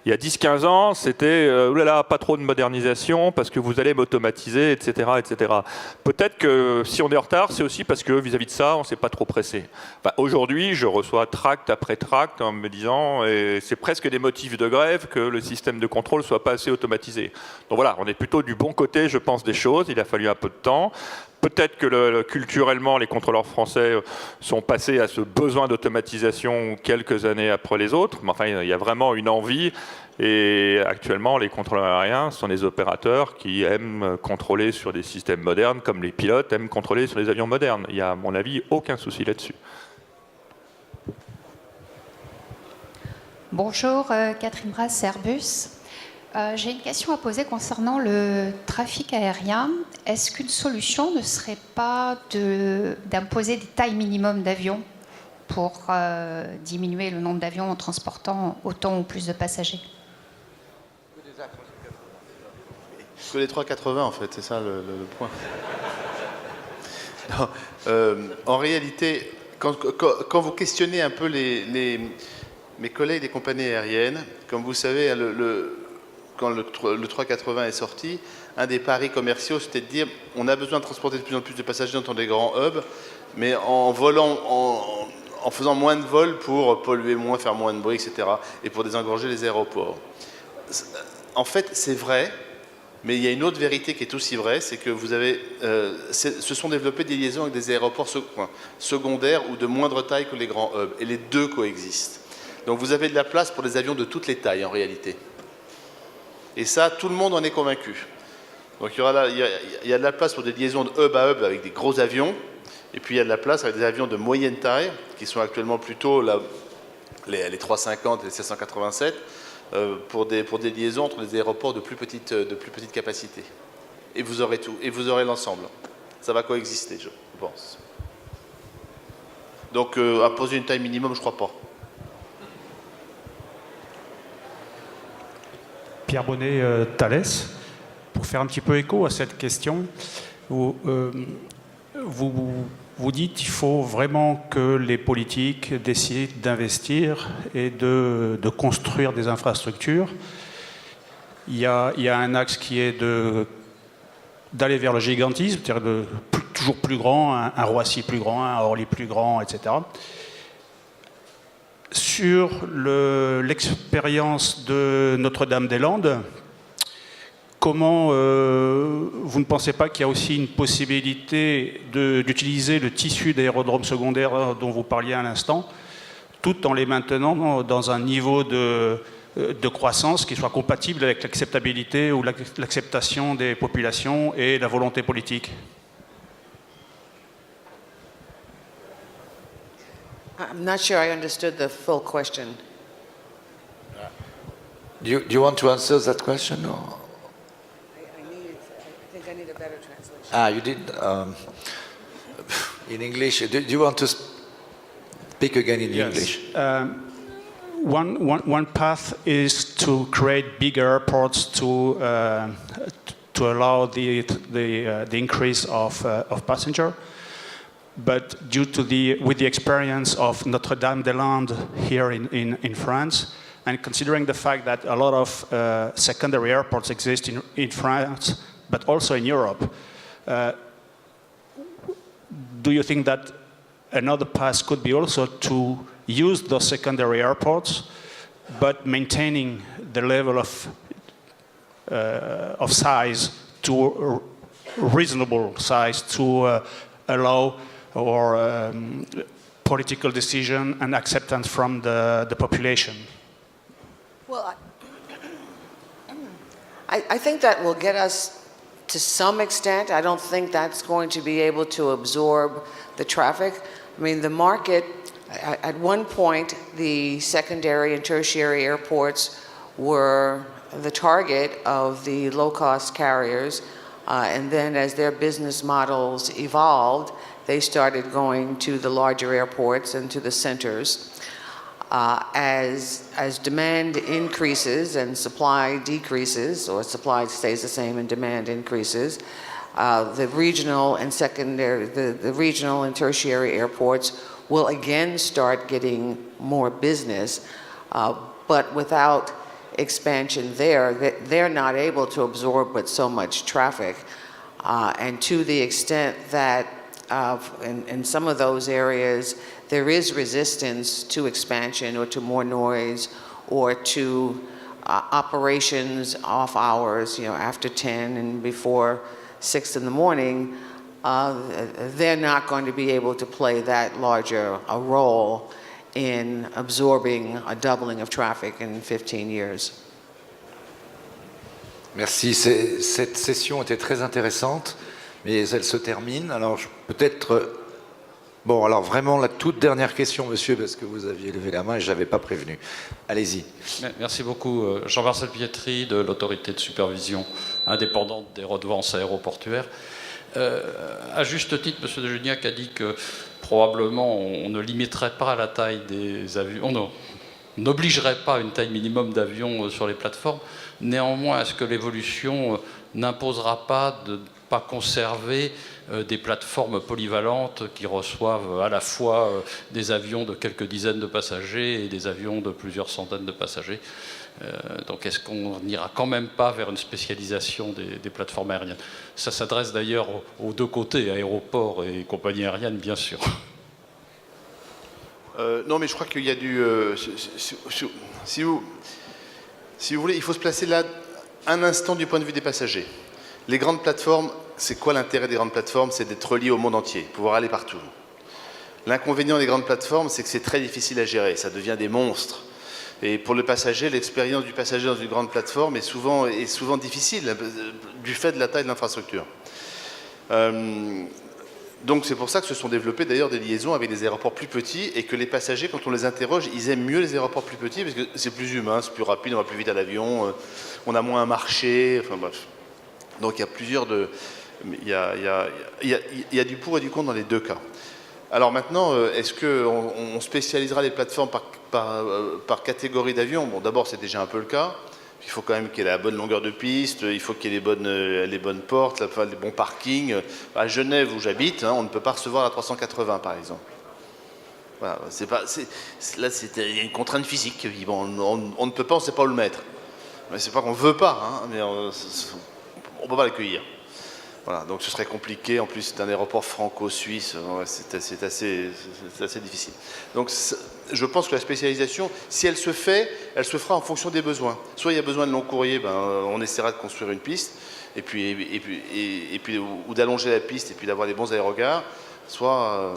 Il y a 10-15 ans, c'était oulala, pas trop de modernisation parce que vous allez m'automatiser, etc., etc. Peut-être que si on est en retard, c'est aussi parce que vis-à-vis de ça, on ne s'est pas trop pressé. Enfin, aujourd'hui, je reçois tract après tract en me disant, et c'est presque des motifs de grève, que le système de contrôle ne soit pas assez automatisé. Donc voilà, on est plutôt du bon côté, je pense, des choses. Il a fallu un peu de temps. Peut-être que culturellement, les contrôleurs français sont passés à ce besoin d'automatisation quelques années après les autres. Mais enfin, il y a vraiment une envie. Et actuellement, les contrôleurs aériens sont des opérateurs qui aiment contrôler sur des systèmes modernes, comme les pilotes aiment contrôler sur les avions modernes. Il n'y a, à mon avis, aucun souci là-dessus. Bonjour, Catherine Brasse, Airbus. J'ai une question à poser concernant le trafic aérien. Est-ce qu'une solution ne serait pas d'imposer des tailles minimum d'avions pour diminuer le nombre d'avions en transportant autant ou plus de passagers? Que les 3,80 en fait, c'est ça le point. Non, en réalité, quand vous questionnez un peu mes collègues des compagnies aériennes, comme vous savez, quand le 380 est sorti, un des paris commerciaux, c'était de dire on a besoin de transporter de plus en plus de passagers dans des grands hubs, mais en volant, en faisant moins de vols pour polluer moins, faire moins de bruit, etc., et pour désengorger les aéroports. En fait, c'est vrai, mais il y a une autre vérité qui est aussi vraie, c'est que se sont développés des liaisons avec des aéroports secondaires ou de moindre taille que les grands hubs, et les deux coexistent. Donc vous avez de la place pour des avions de toutes les tailles en réalité. Et ça, tout le monde en est convaincu. Donc il y a de la place pour des liaisons de hub à hub avec des gros avions, et puis il y a de la place avec des avions de moyenne taille, qui sont actuellement plutôt les 350 et les 787, pour des liaisons entre des aéroports de plus petite capacité. Et vous aurez tout, et vous aurez l'ensemble. Ça va coexister, je pense. Donc imposer une taille minimum, je ne crois pas. Pierre Bonnet, Thales. Pour faire un petit peu écho à cette question, vous dites qu'il faut vraiment que les politiques décident d'investir et de construire des infrastructures. Il y a un axe qui est d'aller vers le gigantisme, c'est-à-dire toujours plus grand, un Roissy plus grand, un Orly plus grand, etc. Sur l'expérience de Notre-Dame-des-Landes, comment vous ne pensez pas qu'il y a aussi une possibilité d'utiliser le tissu d'aérodromes secondaires dont vous parliez à l'instant, tout en les maintenant dans un niveau de croissance qui soit compatible avec l'acceptabilité ou l'acceptation des populations et la volonté politique? I'm not sure I understood the full question. Do you want to answer that question? Or? I think I need a better translation. Ah, you did in English. Do you want to speak again in English? One path is to create bigger airports to allow the increase of passenger. But with the experience of Notre-Dame-des-Landes here in France, and considering the fact that a lot of secondary airports exist in France, but also in Europe, do you think that another path could be also to use those secondary airports, but maintaining the level of size to a reasonable size to allow political decision and acceptance from the population? Well, I think that will get us to some extent. I don't think that's going to be able to absorb the traffic. I mean, the market, at one point, the secondary and tertiary airports were the target of the low-cost carriers, and then as their business models evolved, they started going to the larger airports and to the centers. As demand increases and supply decreases, or supply stays the same and demand increases, the regional and secondary, the regional and tertiary airports will again start getting more business, but without expansion there, they're not able to absorb but so much traffic. And to the extent that in some of those areas, there is resistance to expansion or to more noise or to operations off hours, after 10 and before 6 in the morning, they're not going to be able to play that larger a role in absorbing a doubling of traffic in 15 years. Merci. Cette session était très intéressante, mais elle se termine. Alors peut-être Bon, alors vraiment la toute dernière question, monsieur, parce que vous aviez levé la main et je n'avais pas prévenu. Allez-y. Merci beaucoup. Jean-Marcel Pietri de l'autorité de supervision indépendante des redevances aéroportuaires. À juste titre, M. de Juniac a dit que probablement on ne limiterait pas la taille des avions, on n'obligerait pas une taille minimum d'avions sur les plateformes. Néanmoins, est-ce que l'évolution n'imposera pas de ne pas conserver des plateformes polyvalentes qui reçoivent à la fois des avions de quelques dizaines de passagers et des avions de plusieurs centaines de passagers? Donc est-ce qu'on n'ira quand même pas vers une spécialisation des plateformes aériennes? Ça s'adresse d'ailleurs aux deux côtés, aéroports et compagnies aériennes, bien sûr. Non, mais je crois qu'il y a du... si vous voulez, il faut se placer là un instant du point de vue des passagers. Les grandes plateformes, c'est quoi l'intérêt des grandes plateformes? C'est d'être relié au monde entier, pouvoir aller partout. L'inconvénient des grandes plateformes, c'est que c'est très difficile à gérer, ça devient des monstres. Et pour le passager, l'expérience du passager dans une grande plateforme est souvent difficile du fait de la taille de l'infrastructure. Donc c'est pour ça que se sont développées d'ailleurs des liaisons avec des aéroports plus petits et que les passagers, quand on les interroge, ils aiment mieux les aéroports plus petits parce que c'est plus humain, c'est plus rapide, on va plus vite à l'avion, on a moins à marcher, enfin bref. Donc il y a plusieurs de... Il y a du pour et du contre dans les deux cas. Alors maintenant, est-ce qu'on spécialisera les plateformes par catégorie d'avions? Bon, d'abord, c'est déjà un peu le cas. Il faut quand même qu'il y ait la bonne longueur de piste, il faut qu'il y ait les bonnes portes, les bons parkings. À Genève, où j'habite, on ne peut pas recevoir la 380, par exemple. Voilà, là, il y a une contrainte physique. Bon, on ne peut pas, on ne sait pas où le mettre. Mais c'est pas qu'on ne veut pas, mais on ne peut pas l'accueillir. Voilà, donc ce serait compliqué. En plus, c'est un aéroport franco-suisse. C'est assez difficile. Donc, je pense que la spécialisation, si elle se fait, elle se fera en fonction des besoins. Soit il y a besoin de long courrier, on essaiera de construire une piste, ou d'allonger la piste et puis d'avoir des bons aérogares. Soit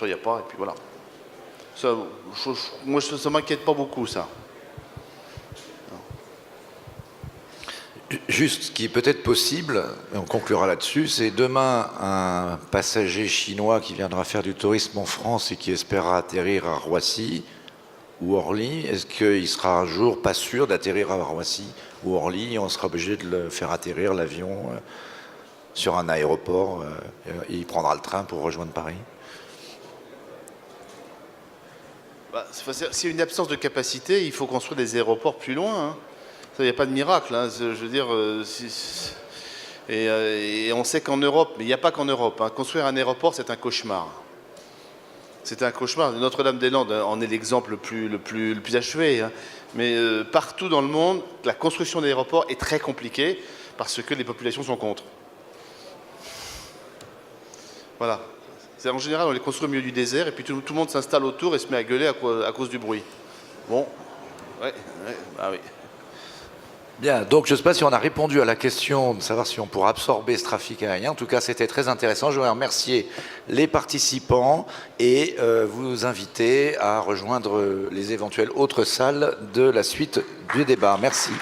il n'y a pas, et puis voilà. Moi, ça ne m'inquiète pas beaucoup, ça. Juste, ce qui est peut-être possible, et on conclura là-dessus, c'est demain un passager chinois qui viendra faire du tourisme en France et qui espérera atterrir à Roissy ou Orly. Est-ce qu'il sera un jour pas sûr d'atterrir à Roissy ou Orly et on sera obligé de le faire atterrir l'avion sur un aéroport et il prendra le train pour rejoindre Paris? S'il y a une absence de capacité, il faut construire des aéroports plus loin. Il n'y a pas de miracle, je veux dire, et on sait qu'en Europe, mais il n'y a pas qu'en Europe, construire un aéroport, c'est un cauchemar. C'est un cauchemar. Notre-Dame-des-Landes en est l'exemple le plus achevé. Mais partout dans le monde, la construction d'aéroports est très compliquée parce que les populations sont contre. Voilà. En général, on les construit au milieu du désert et puis tout le monde s'installe autour et se met à gueuler à cause du bruit. Bon, oui. Bien, donc je ne sais pas si on a répondu à la question de savoir si on pourra absorber ce trafic aérien. En tout cas, c'était très intéressant. Je voudrais remercier les participants et vous inviter à rejoindre les éventuelles autres salles de la suite du débat. Merci.